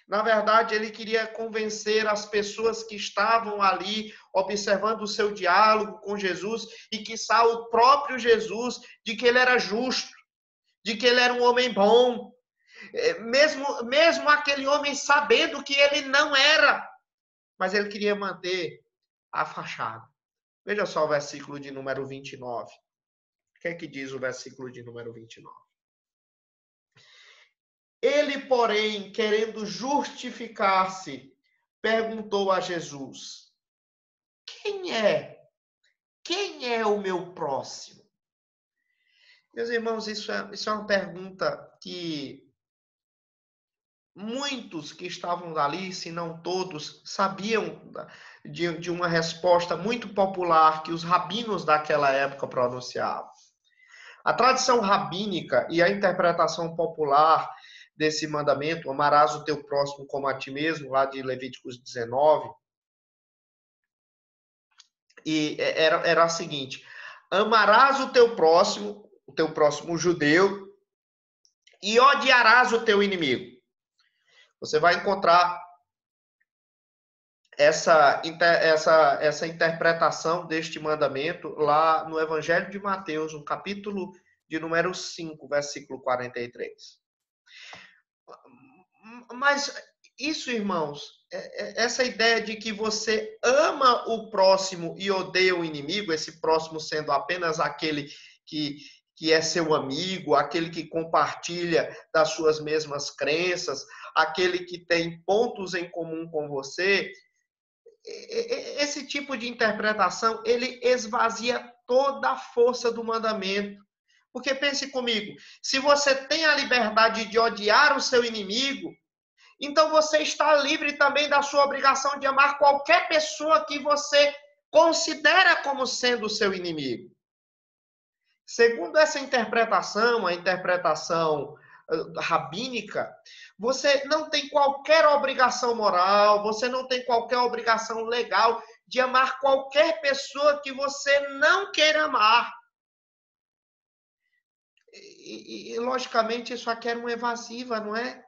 Na verdade, ele queria convencer as pessoas que estavam ali observando o seu diálogo com Jesus e quiçá o próprio Jesus de que ele era justo, de que ele era um homem bom, mesmo aquele homem sabendo que ele não era, mas ele queria manter a fachada. Veja só o versículo de número 29. O que é que diz o versículo de número 29? Ele, porém, querendo justificar-se, perguntou a Jesus: Quem é o meu próximo? Meus irmãos, isso é uma pergunta que muitos que estavam ali, se não todos, sabiam de uma resposta muito popular que os rabinos daquela época pronunciavam. A tradição rabínica e a interpretação popular desse mandamento, amarás o teu próximo como a ti mesmo, lá de Levíticos 19, e era a seguinte: amarás o teu próximo judeu, e odiarás o teu inimigo. Você vai encontrar essa interpretação deste mandamento lá no Evangelho de Mateus, no capítulo de número 5, versículo 43. Mas isso, irmãos, essa ideia de que você ama o próximo e odeia o inimigo, esse próximo sendo apenas aquele que é seu amigo, aquele que compartilha das suas mesmas crenças, aquele que tem pontos em comum com você, esse tipo de interpretação, ele esvazia toda a força do mandamento. Porque pense comigo, se você tem a liberdade de odiar o seu inimigo, então você está livre também da sua obrigação de amar qualquer pessoa que você considera como sendo o seu inimigo. Segundo essa interpretação, a interpretação rabínica, você não tem qualquer obrigação moral, você não tem qualquer obrigação legal de amar qualquer pessoa que você não queira amar. E logicamente, isso aqui era uma evasiva, não é?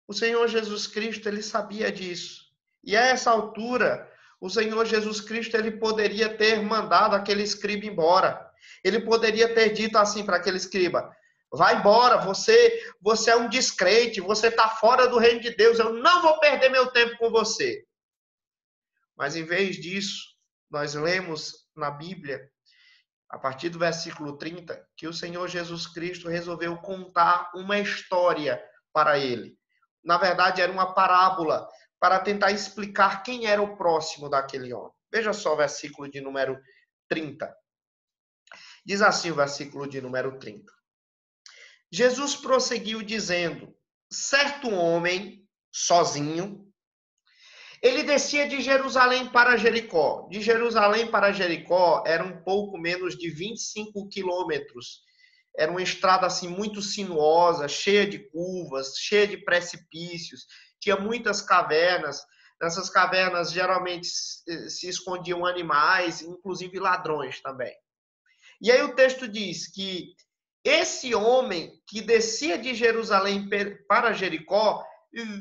O Senhor Jesus Cristo, ele sabia disso. E a essa altura, o Senhor Jesus Cristo, ele poderia ter mandado aquele escriba embora. Ele poderia ter dito assim para aquele escriba: vai embora, você é um descrente, você está fora do reino de Deus, eu não vou perder meu tempo com você. Mas em vez disso, nós lemos na Bíblia, a partir do versículo 30, que o Senhor Jesus Cristo resolveu contar uma história para ele. Na verdade, era uma parábola para tentar explicar quem era o próximo daquele homem. Veja só o versículo de número 30. Diz assim o versículo de número 30. Jesus prosseguiu dizendo: certo homem, sozinho, ele descia de Jerusalém para Jericó. De Jerusalém para Jericó era um pouco menos de 25 quilômetros. Era uma estrada assim muito sinuosa, cheia de curvas, cheia de precipícios. Tinha muitas cavernas. Nessas cavernas geralmente se escondiam animais, inclusive ladrões também. E aí o texto diz que esse homem que descia de Jerusalém para Jericó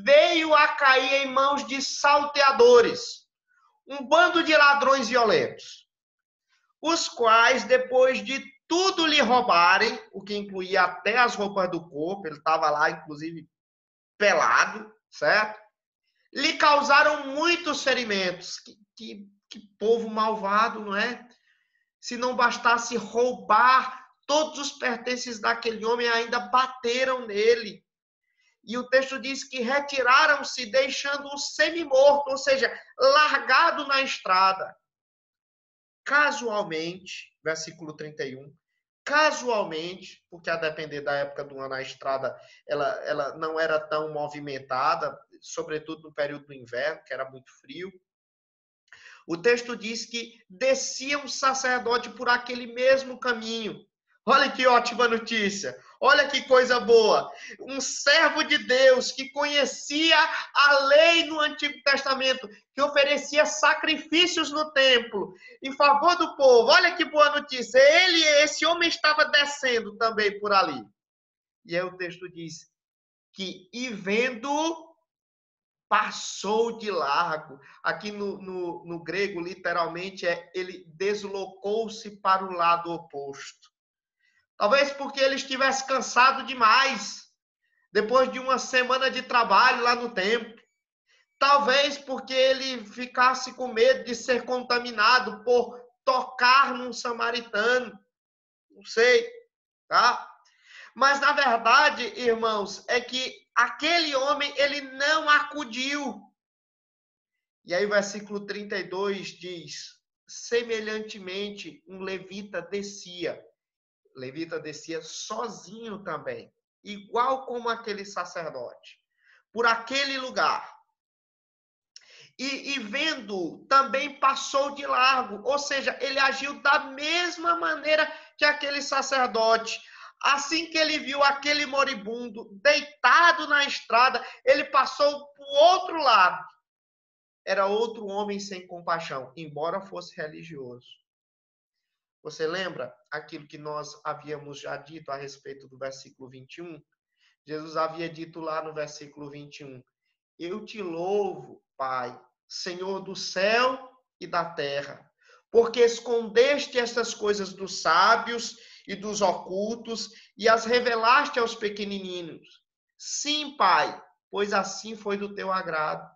veio a cair em mãos de salteadores, um bando de ladrões violentos, os quais, depois de tudo lhe roubarem, o que incluía até as roupas do corpo, ele estava lá, inclusive, pelado, certo? Lhe causaram muitos ferimentos. Que povo malvado, não é? Se não bastasse roubar todos os pertences daquele homem, ainda bateram nele. E o texto diz que retiraram-se, deixando-o semi-morto, ou seja, largado na estrada. Casualmente, versículo 31, casualmente, porque a depender da época do ano, a estrada ela não era tão movimentada, sobretudo no período do inverno, que era muito frio. O texto diz que descia um sacerdote por aquele mesmo caminho. Olha que ótima notícia. Olha que coisa boa. Um servo de Deus que conhecia a lei no Antigo Testamento, que oferecia sacrifícios no templo em favor do povo. Olha que boa notícia. Esse homem estava descendo também por ali. E aí o texto diz que, e vendo, passou de largo. Aqui no grego, literalmente, ele deslocou-se para o lado oposto. Talvez porque ele estivesse cansado demais, depois de uma semana de trabalho lá no templo. Talvez porque ele ficasse com medo de ser contaminado por tocar num samaritano. Não sei, tá? Mas, na verdade, irmãos, é que aquele homem, ele não acudiu. E aí o versículo 32 diz, semelhantemente, um levita descia. Levita descia sozinho também, igual como aquele sacerdote, por aquele lugar. E vendo, também passou de largo, ou seja, ele agiu da mesma maneira que aquele sacerdote. Assim que ele viu aquele moribundo deitado na estrada, ele passou para o outro lado. Era outro homem sem compaixão, embora fosse religioso. Você lembra aquilo que nós havíamos já dito a respeito do versículo 21? Jesus havia dito lá no versículo 21, eu te louvo, Pai, Senhor do céu e da terra, porque escondeste estas coisas dos sábios e dos ocultos e as revelaste aos pequenininhos. Sim, Pai, pois assim foi do teu agrado.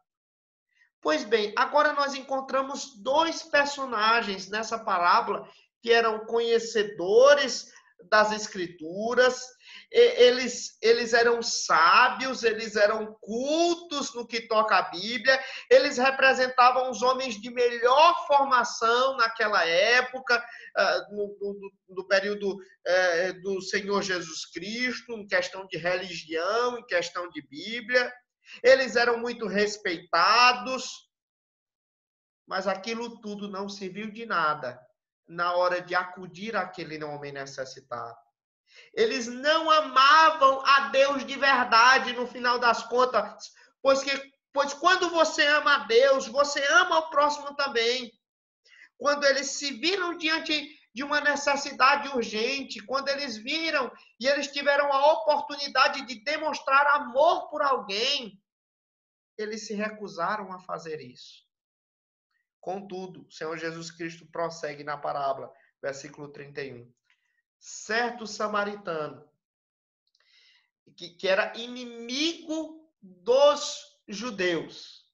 Pois bem, agora nós encontramos dois personagens nessa parábola que eram conhecedores das Escrituras, eles eram sábios, eles eram cultos no que toca a Bíblia, eles representavam os homens de melhor formação naquela época, no período do Senhor Jesus Cristo, em questão de religião, em questão de Bíblia. Eles eram muito respeitados, mas aquilo tudo não serviu de nada na hora de acudir àquele homem necessitado. Eles não amavam a Deus de verdade no final das contas, pois quando você ama a Deus, você ama o próximo também. Quando eles se viram diante de uma necessidade urgente, quando eles viram e eles tiveram a oportunidade de demonstrar amor por alguém, eles se recusaram a fazer isso. Contudo, o Senhor Jesus Cristo prossegue na parábola, versículo 31. Certo samaritano, que era inimigo dos judeus,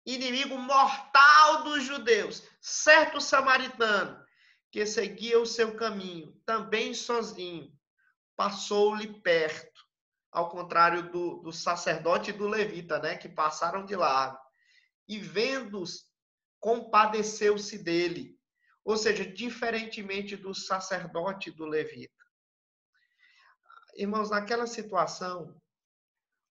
inimigo mortal dos judeus, certo samaritano, que seguia o seu caminho, também sozinho, passou-lhe perto, ao contrário do sacerdote e do levita, né, que passaram de largo, e vendo-os, compadeceu-se dele, ou seja, diferentemente do sacerdote e do levita. Irmãos, naquela situação,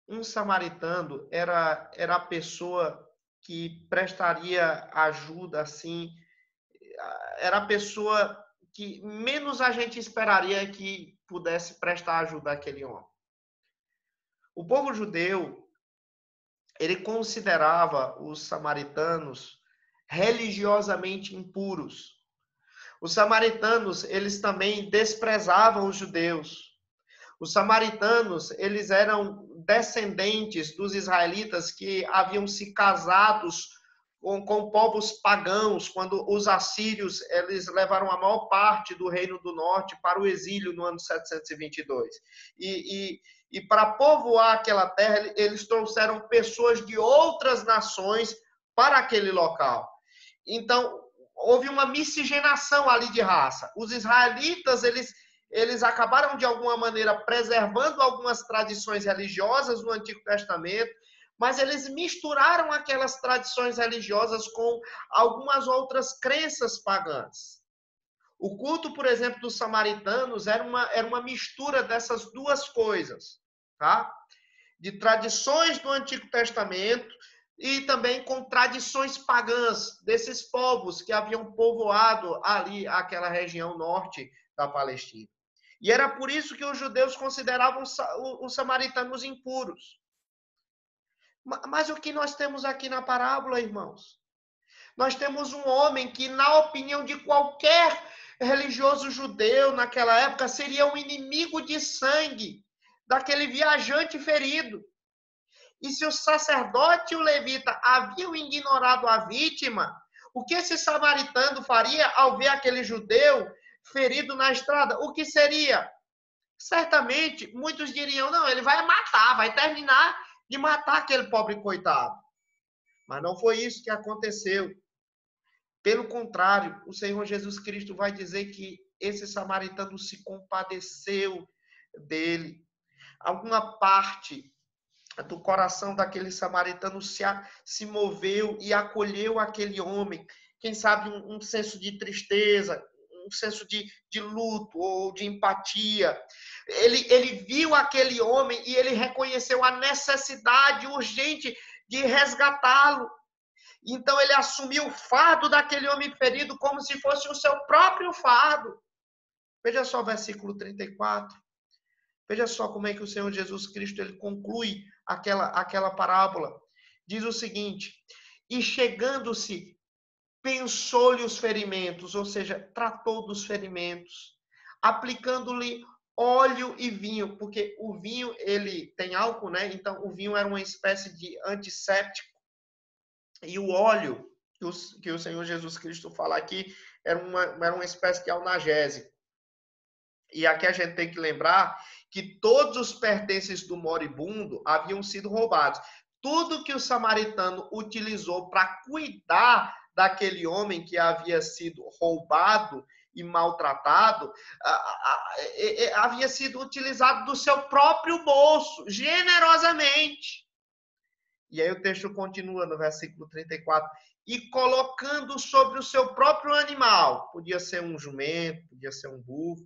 um samaritano era a pessoa que prestaria ajuda, assim, era a pessoa que menos a gente esperaria que pudesse prestar ajuda àquele homem. O povo judeu, ele considerava os samaritanos religiosamente impuros. Os samaritanos, eles também desprezavam os judeus. Os samaritanos, eles eram descendentes dos israelitas que haviam se casados com povos pagãos, quando os assírios eles levaram a maior parte do Reino do Norte para o exílio no ano 722. E para povoar aquela terra, eles trouxeram pessoas de outras nações para aquele local. Então, houve uma miscigenação ali de raça. Os israelitas, eles acabaram, de alguma maneira, preservando algumas tradições religiosas no Antigo Testamento, mas eles misturaram aquelas tradições religiosas com algumas outras crenças pagãs. O culto, por exemplo, dos samaritanos era uma mistura dessas duas coisas, tá? De tradições do Antigo Testamento e também com tradições pagãs desses povos que haviam povoado ali aquela região norte da Palestina. E era por isso que os judeus consideravam os samaritanos impuros. Mas o que nós temos aqui na parábola, irmãos? Nós temos um homem que, na opinião de qualquer religioso judeu naquela época, seria um inimigo de sangue daquele viajante ferido. E se o sacerdote e o levita haviam ignorado a vítima, o que esse samaritano faria ao ver aquele judeu ferido na estrada? O que seria? Certamente, muitos diriam, não, ele vai matar, vai terminar de matar aquele pobre coitado. Mas não foi isso que aconteceu. Pelo contrário, o Senhor Jesus Cristo vai dizer que esse samaritano se compadeceu dele. Alguma parte do coração daquele samaritano se moveu e acolheu aquele homem. Quem sabe um senso de tristeza, um senso de luto ou de empatia. Ele viu aquele homem e ele reconheceu a necessidade urgente de resgatá-lo. Então ele assumiu o fardo daquele homem ferido como se fosse o seu próprio fardo. Veja só o versículo 34. Veja só como é que o Senhor Jesus Cristo ele conclui aquela parábola. Diz o seguinte: e chegando-se, pensou-lhe os ferimentos, ou seja, tratou dos ferimentos, aplicando-lhe óleo e vinho, porque o vinho ele tem álcool, né? Então o vinho era uma espécie de antisséptico. E o óleo que o Senhor Jesus Cristo fala aqui era uma espécie de analgésico. E aqui a gente tem que lembrar que todos os pertences do moribundo haviam sido roubados. Tudo que o samaritano utilizou para cuidar daquele homem que havia sido roubado e maltratado, havia sido utilizado do seu próprio bolso, generosamente. E aí o texto continua no versículo 34. E colocando sobre o seu próprio animal, podia ser um jumento, podia ser um burro.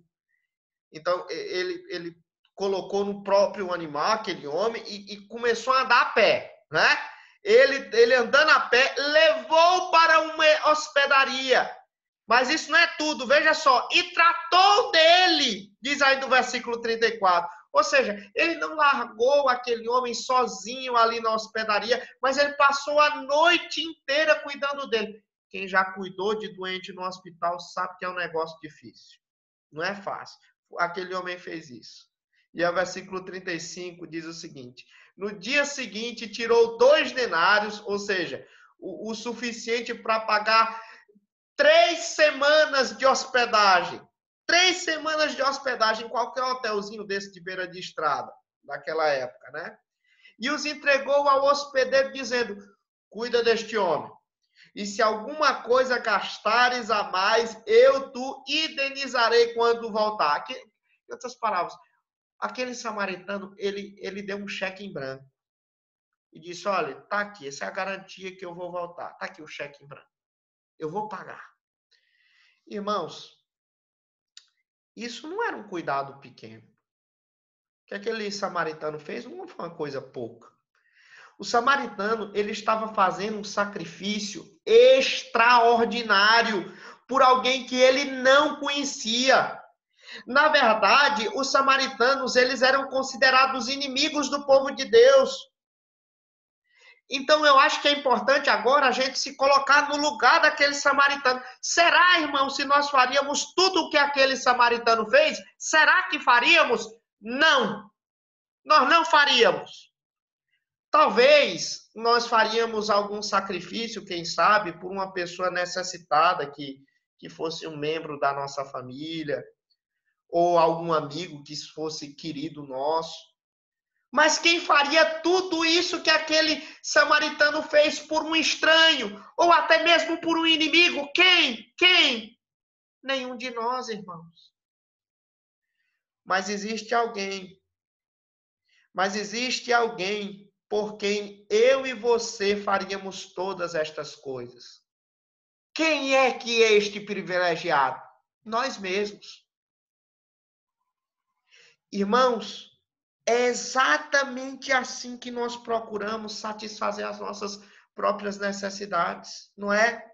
Então, ele colocou no próprio animal, aquele homem, e começou a andar a pé, né? Ele andando a pé, levou para uma hospedaria. Mas isso não é tudo, veja só. E tratou dele, diz aí no versículo 34. Ou seja, ele não largou aquele homem sozinho ali na hospedaria, mas ele passou a noite inteira cuidando dele. Quem já cuidou de doente no hospital sabe que é um negócio difícil. Não é fácil. Aquele homem fez isso. E o versículo 35 diz o seguinte: no dia seguinte tirou 2 denários, ou seja, o suficiente para pagar 3 semanas de hospedagem. 3 semanas de hospedagem em qualquer hotelzinho desse de beira de estrada, daquela época, né? E os entregou ao hospedeiro dizendo: cuida deste homem. E se alguma coisa gastares a mais, eu tu indenizarei quando voltar. Aqui, em outras palavras, aquele samaritano, ele deu um cheque em branco. E disse: olha, tá aqui, essa é a garantia que eu vou voltar. Tá aqui o cheque em branco. Eu vou pagar. Irmãos, isso não era um cuidado pequeno. O que aquele samaritano fez não foi uma coisa pouca. O samaritano, ele estava fazendo um sacrifício extraordinário por alguém que ele não conhecia. Na verdade, os samaritanos, eles eram considerados inimigos do povo de Deus. Então, eu acho que é importante agora a gente se colocar no lugar daquele samaritano. Será, irmão, se nós faríamos tudo o que aquele samaritano fez? Será que faríamos? Não. Nós não faríamos. Talvez nós faríamos algum sacrifício, quem sabe, por uma pessoa necessitada que fosse um membro da nossa família, ou algum amigo que fosse querido nosso. Mas quem faria tudo isso que aquele samaritano fez por um estranho, ou até mesmo por um inimigo? Quem? Quem? Nenhum de nós, irmãos. Mas existe alguém por quem eu e você faríamos todas estas coisas. Quem é que é este privilegiado? Nós mesmos. Irmãos, é exatamente assim que nós procuramos satisfazer as nossas próprias necessidades, não é?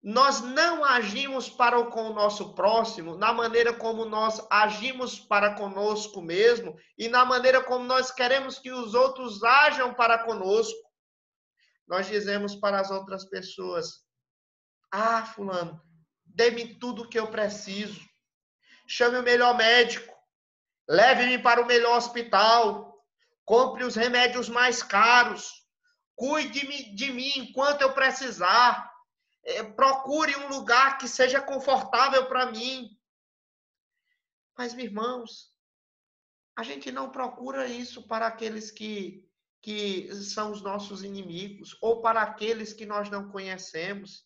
Nós não agimos para com o nosso próximo na maneira como nós agimos para conosco mesmo e na maneira como nós queremos que os outros ajam para conosco. Nós dizemos para as outras pessoas: ah, fulano, dê-me tudo o que eu preciso. Chame o melhor médico. Leve-me para o melhor hospital. Compre os remédios mais caros. Cuide de mim enquanto eu precisar. Procure um lugar que seja confortável para mim. Mas, meus irmãos, a gente não procura isso para aqueles que são os nossos inimigos ou para aqueles que nós não conhecemos.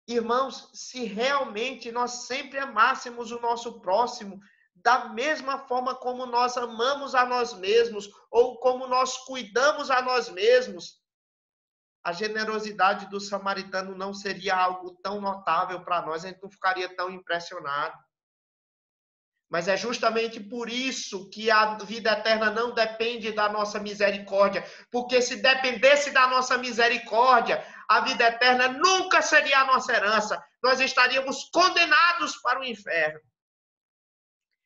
Irmãos, se realmente nós sempre amássemos o nosso próximo da mesma forma como nós amamos a nós mesmos ou como nós cuidamos a nós mesmos, a generosidade do samaritano não seria algo tão notável para nós, a gente não ficaria tão impressionado. Mas é justamente por isso que a vida eterna não depende da nossa misericórdia, porque se dependesse da nossa misericórdia, a vida eterna nunca seria a nossa herança. Nós estaríamos condenados para o inferno.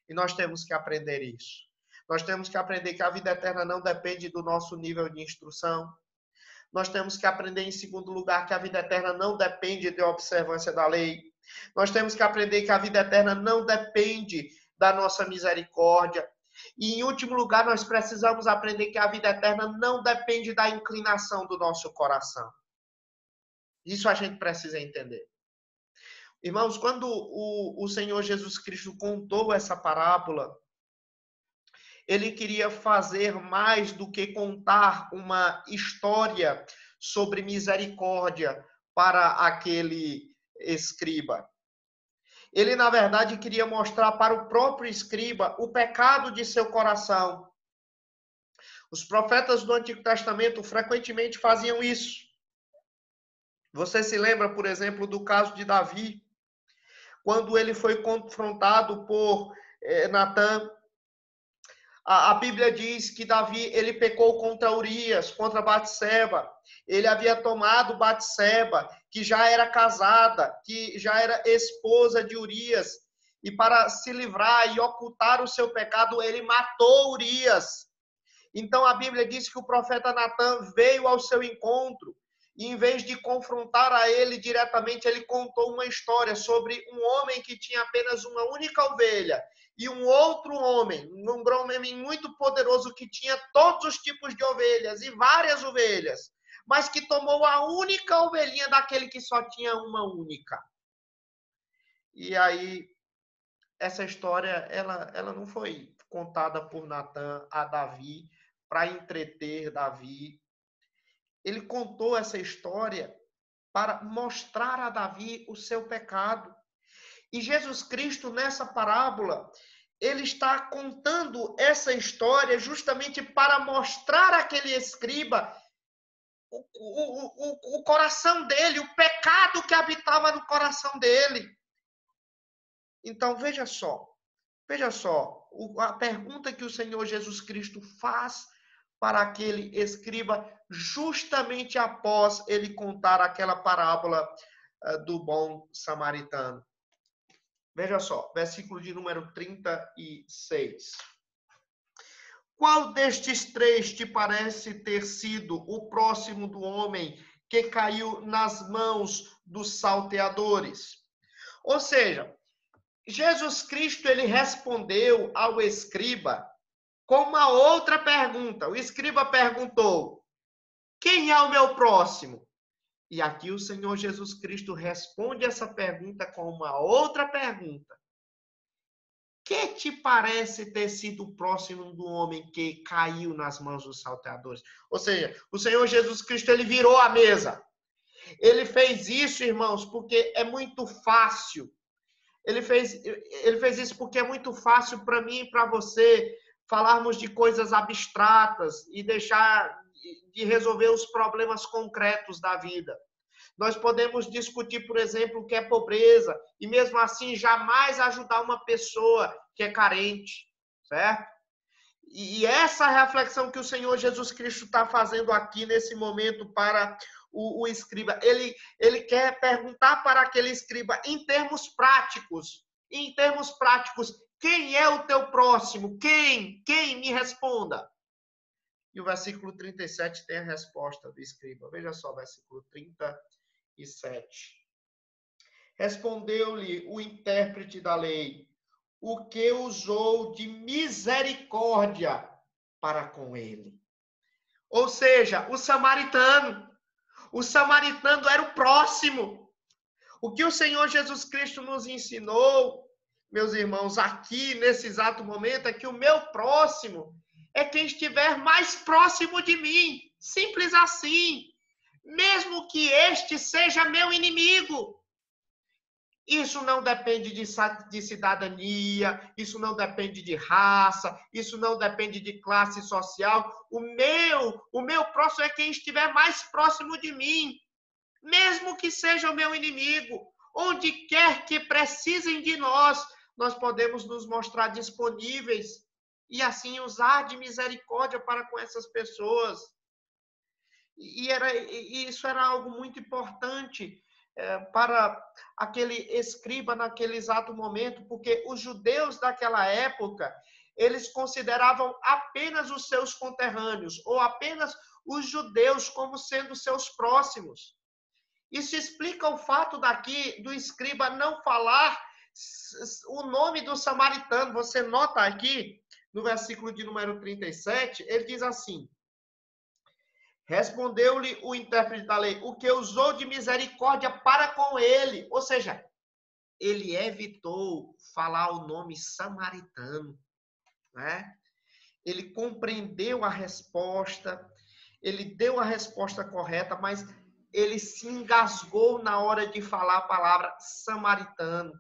E nós temos que aprender isso. Nós temos que aprender que a vida eterna não depende do nosso nível de instrução. Nós temos que aprender, em segundo lugar, que a vida eterna não depende da observância da lei. Nós temos que aprender que a vida eterna não depende da nossa misericórdia. E, em último lugar, nós precisamos aprender que a vida eterna não depende da inclinação do nosso coração. Isso a gente precisa entender. Irmãos, quando o Senhor Jesus Cristo contou essa parábola, ele queria fazer mais do que contar uma história sobre misericórdia para aquele escriba. Ele, na verdade, queria mostrar para o próprio escriba o pecado de seu coração. Os profetas do Antigo Testamento frequentemente faziam isso. Você se lembra, por exemplo, do caso de Davi, quando ele foi confrontado por Natã. A Bíblia diz que Davi, ele pecou contra Urias, contra Batseba. Ele havia tomado Batseba, que já era casada, que já era esposa de Urias. E para se livrar e ocultar o seu pecado, ele matou Urias. Então a Bíblia diz que o profeta Natã veio ao seu encontro. E em vez de confrontar a ele diretamente, ele contou uma história sobre um homem que tinha apenas uma única ovelha. E um outro homem, um homem muito poderoso que tinha todos os tipos de ovelhas e várias ovelhas, mas que tomou a única ovelhinha daquele que só tinha uma única. E aí, essa história, ela não foi contada por Natã a Davi para entreter Davi. Ele contou essa história para mostrar a Davi o seu pecado. E Jesus Cristo, nessa parábola, ele está contando essa história justamente para mostrar àquele escriba o coração dele, o pecado que habitava no coração dele. Então, veja só, a pergunta que o Senhor Jesus Cristo faz para aquele escriba, justamente após ele contar aquela parábola do bom samaritano. Veja só, versículo de número 36. Qual destes três te parece ter sido o próximo do homem que caiu nas mãos dos salteadores? Ou seja, Jesus Cristo, ele respondeu ao escriba com uma outra pergunta. O escriba perguntou: quem é o meu próximo? E aqui o Senhor Jesus Cristo responde essa pergunta com uma outra pergunta. Que te parece ter sido o próximo do homem que caiu nas mãos dos salteadores? Ou seja, o Senhor Jesus Cristo, ele virou a mesa. Ele fez isso, irmãos, porque é muito fácil. Ele fez isso porque é muito fácil para mim e para você falarmos de coisas abstratas e deixar de resolver os problemas concretos da vida. Nós podemos discutir, por exemplo, o que é pobreza e mesmo assim jamais ajudar uma pessoa que é carente, certo? E essa reflexão que o Senhor Jesus Cristo está fazendo aqui nesse momento para o escriba, ele quer perguntar para aquele escriba em termos práticos, quem é o teu próximo? Quem? Quem? Me responda. E o versículo 37 tem a resposta do escriba. Veja só, versículo 37. Respondeu-lhe o intérprete da lei: o que usou de misericórdia para com ele. Ou seja, o samaritano. O samaritano era o próximo. O que o Senhor Jesus Cristo nos ensinou, meus irmãos, aqui nesse exato momento, é que o meu próximo é quem estiver mais próximo de mim. Simples assim. Mesmo que este seja meu inimigo. Isso não depende de cidadania, isso não depende de raça, isso não depende de classe social. O meu próximo é quem estiver mais próximo de mim, mesmo que seja o meu inimigo. Onde quer que precisem de nós, nós podemos nos mostrar disponíveis e assim usar de misericórdia para com essas pessoas. E isso era algo muito importante para aquele escriba naquele exato momento, porque os judeus daquela época, eles consideravam apenas os seus conterrâneos, ou apenas os judeus como sendo seus próximos. Isso explica o fato daqui do escriba não falar o nome do samaritano. Você nota aqui, no versículo de número 37, ele diz assim: respondeu-lhe o intérprete da lei: o que usou de misericórdia para com ele. Ou seja, ele evitou falar o nome samaritano, né? Ele compreendeu a resposta, ele deu a resposta correta, mas ele se engasgou na hora de falar a palavra samaritano.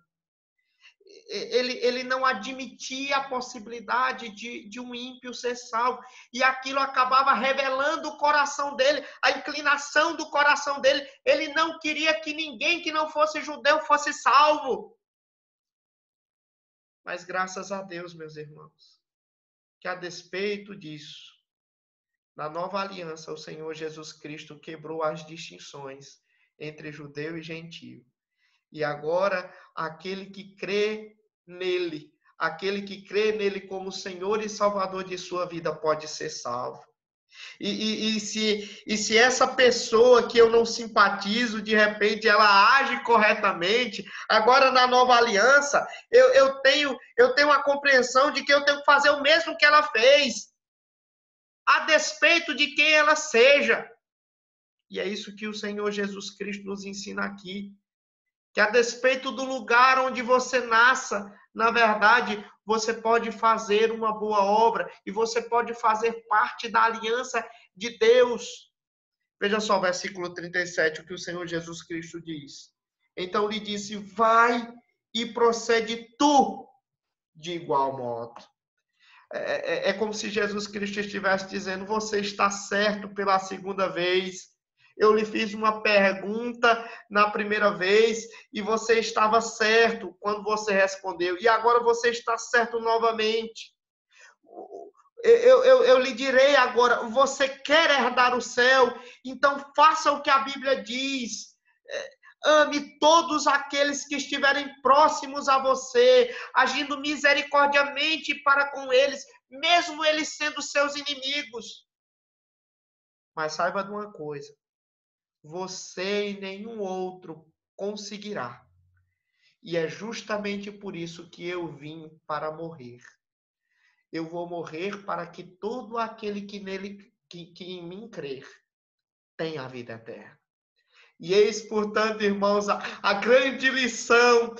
Ele não admitia a possibilidade de um ímpio ser salvo. E aquilo acabava revelando o coração dele, a inclinação do coração dele. Ele não queria que ninguém que não fosse judeu fosse salvo. Mas graças a Deus, meus irmãos, que a despeito disso, na nova aliança, o Senhor Jesus Cristo quebrou as distinções entre judeu e gentio. E agora, aquele que crê nele, aquele que crê nele como Senhor e Salvador de sua vida pode ser salvo. E se essa pessoa que eu não simpatizo, de repente, ela age corretamente, agora na nova aliança, eu tenho a compreensão de que eu tenho que fazer o mesmo que ela fez, a despeito de quem ela seja. E é isso que o Senhor Jesus Cristo nos ensina aqui. Que a despeito do lugar onde você nasça, na verdade, você pode fazer uma boa obra e você pode fazer parte da aliança de Deus. Veja só o versículo 37, o que o Senhor Jesus Cristo diz. Então lhe disse: vai e procede tu de igual modo. É como se Jesus Cristo estivesse dizendo: você está certo pela segunda vez. Eu lhe fiz uma pergunta na primeira vez e você estava certo quando você respondeu. E agora você está certo novamente. Eu lhe direi agora: você quer herdar o céu? Então faça o que a Bíblia diz. Ame todos aqueles que estiverem próximos a você, agindo misericordiamente para com eles, mesmo eles sendo seus inimigos. Mas saiba de uma coisa: você e nenhum outro conseguirá. E é justamente por isso que eu vim para morrer. eu vou morrer para que todo aquele que em mim crer tenha a vida eterna. E eis, portanto, irmãos, a grande lição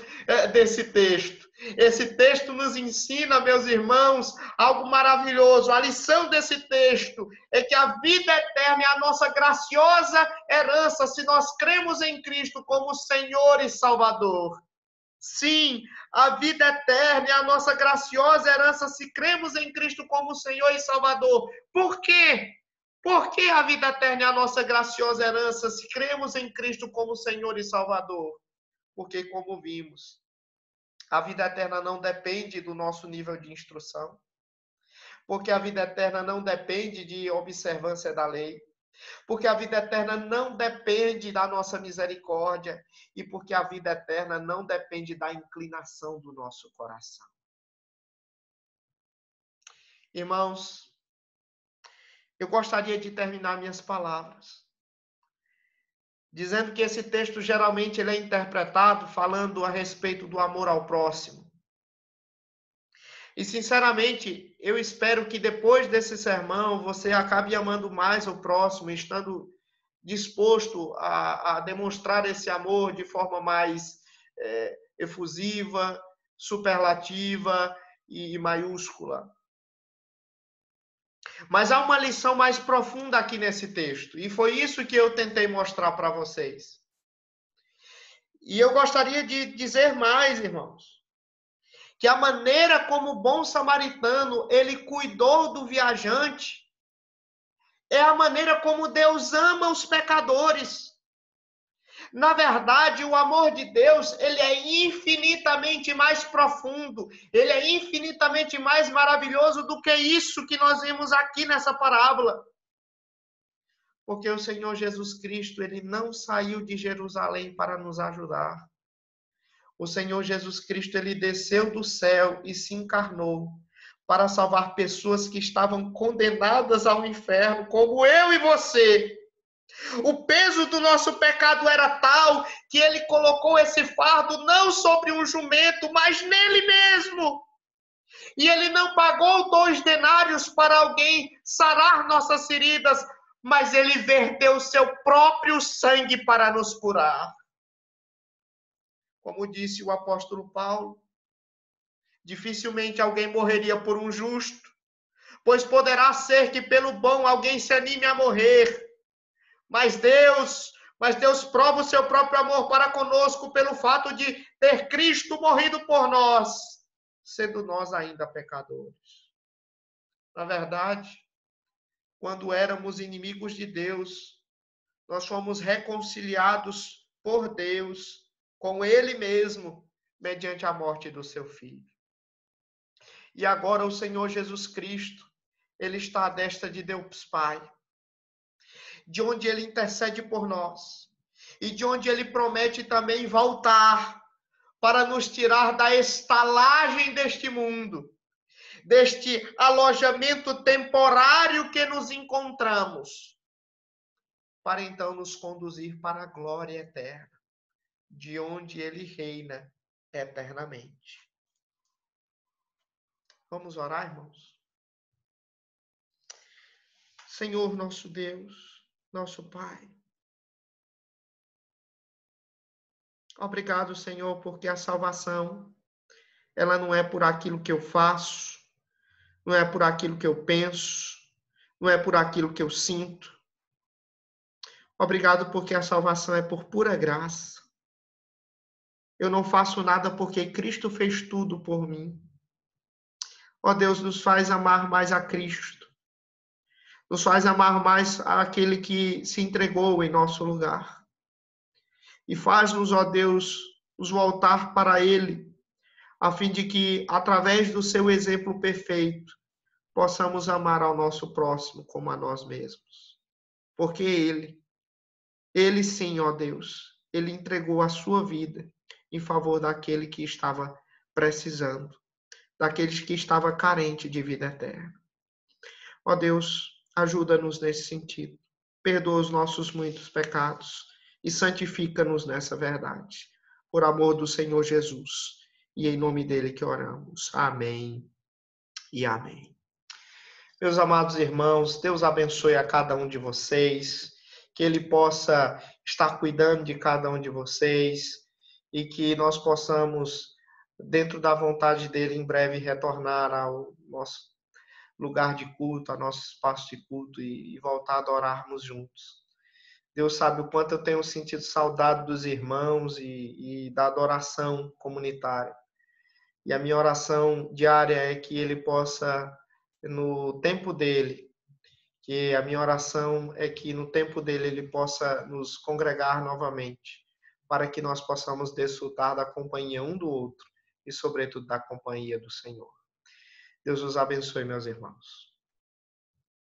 desse texto. Esse texto nos ensina, meus irmãos, algo maravilhoso. A lição desse texto é que a vida eterna é a nossa graciosa herança se nós cremos em Cristo como Senhor e Salvador. Sim, a vida eterna é a nossa graciosa herança se cremos em Cristo como Senhor e Salvador. Por quê? Por que a vida eterna é a nossa graciosa herança se cremos em Cristo como Senhor e Salvador? Porque, como vimos, a vida eterna não depende do nosso nível de instrução. Porque a vida eterna não depende de observância da lei. Porque a vida eterna não depende da nossa misericórdia. E porque a vida eterna não depende da inclinação do nosso coração. Irmãos, eu gostaria de terminar minhas palavras dizendo que esse texto geralmente ele é interpretado falando a respeito do amor ao próximo. E sinceramente, eu espero que depois desse sermão você acabe amando mais o próximo, estando disposto a demonstrar esse amor de forma mais efusiva, superlativa e maiúscula. Mas há uma lição mais profunda aqui nesse texto. E foi isso que eu tentei mostrar para vocês. E eu gostaria de dizer mais, irmãos. Que a maneira como o bom samaritano, ele cuidou do viajante, é a maneira como Deus ama os pecadores. Na verdade, o amor de Deus, ele é infinitamente mais profundo, ele é infinitamente mais maravilhoso do que isso que nós vimos aqui nessa parábola. Porque o Senhor Jesus Cristo, ele não saiu de Jerusalém para nos ajudar. O Senhor Jesus Cristo, ele desceu do céu e se encarnou para salvar pessoas que estavam condenadas ao inferno, como eu e você. O peso do nosso pecado era tal que ele colocou esse fardo não sobre um jumento, mas nele mesmo. E ele não pagou 2 denários para alguém sarar nossas feridas, mas ele verteu o seu próprio sangue para nos curar. Como disse o apóstolo Paulo, dificilmente alguém morreria por um justo, pois poderá ser que pelo bom alguém se anime a morrer. Mas Deus prova o seu próprio amor para conosco pelo fato de ter Cristo morrido por nós, sendo nós ainda pecadores. Na verdade, quando éramos inimigos de Deus, nós fomos reconciliados por Deus com Ele mesmo, mediante a morte do seu Filho. E agora o Senhor Jesus Cristo, Ele está à destra de Deus Pai, de onde Ele intercede por nós, e de onde Ele promete também voltar para nos tirar da estalagem deste mundo, deste alojamento temporário que nos encontramos, para então nos conduzir para a glória eterna, de onde Ele reina eternamente. Vamos orar, irmãos? Senhor, nosso Deus, nosso Pai, obrigado, Senhor, porque a salvação, ela não é por aquilo que eu faço, não é por aquilo que eu penso, não é por aquilo que eu sinto. Obrigado porque a salvação é por pura graça. Eu não faço nada porque Cristo fez tudo por mim. Ó Deus, nos faz amar mais a Cristo. Nos faz amar mais aquele que se entregou em nosso lugar. E faz-nos, ó Deus, nos voltar para Ele, a fim de que, através do seu exemplo perfeito, possamos amar ao nosso próximo como a nós mesmos. Porque Ele sim, ó Deus, Ele entregou a sua vida em favor daquele que estava precisando, daqueles que estava carente de vida eterna. Ó Deus, ajuda-nos nesse sentido. Perdoa os nossos muitos pecados e santifica-nos nessa verdade. Por amor do Senhor Jesus. E em nome dele que oramos. Amém e amém. Meus amados irmãos, Deus abençoe a cada um de vocês, que Ele possa estar cuidando de cada um de vocês e que nós possamos, dentro da vontade dEle, em breve retornar ao nosso lugar de culto, ao nosso espaço de culto e voltar a adorarmos juntos. Deus sabe o quanto eu tenho sentido saudade dos irmãos e da adoração comunitária. E a minha oração diária é que Ele possa, no tempo dEle, que a minha oração é que no tempo dEle Ele possa nos congregar novamente, para que nós possamos desfrutar da companhia um do outro e, sobretudo, da companhia do Senhor. Deus os abençoe, meus irmãos.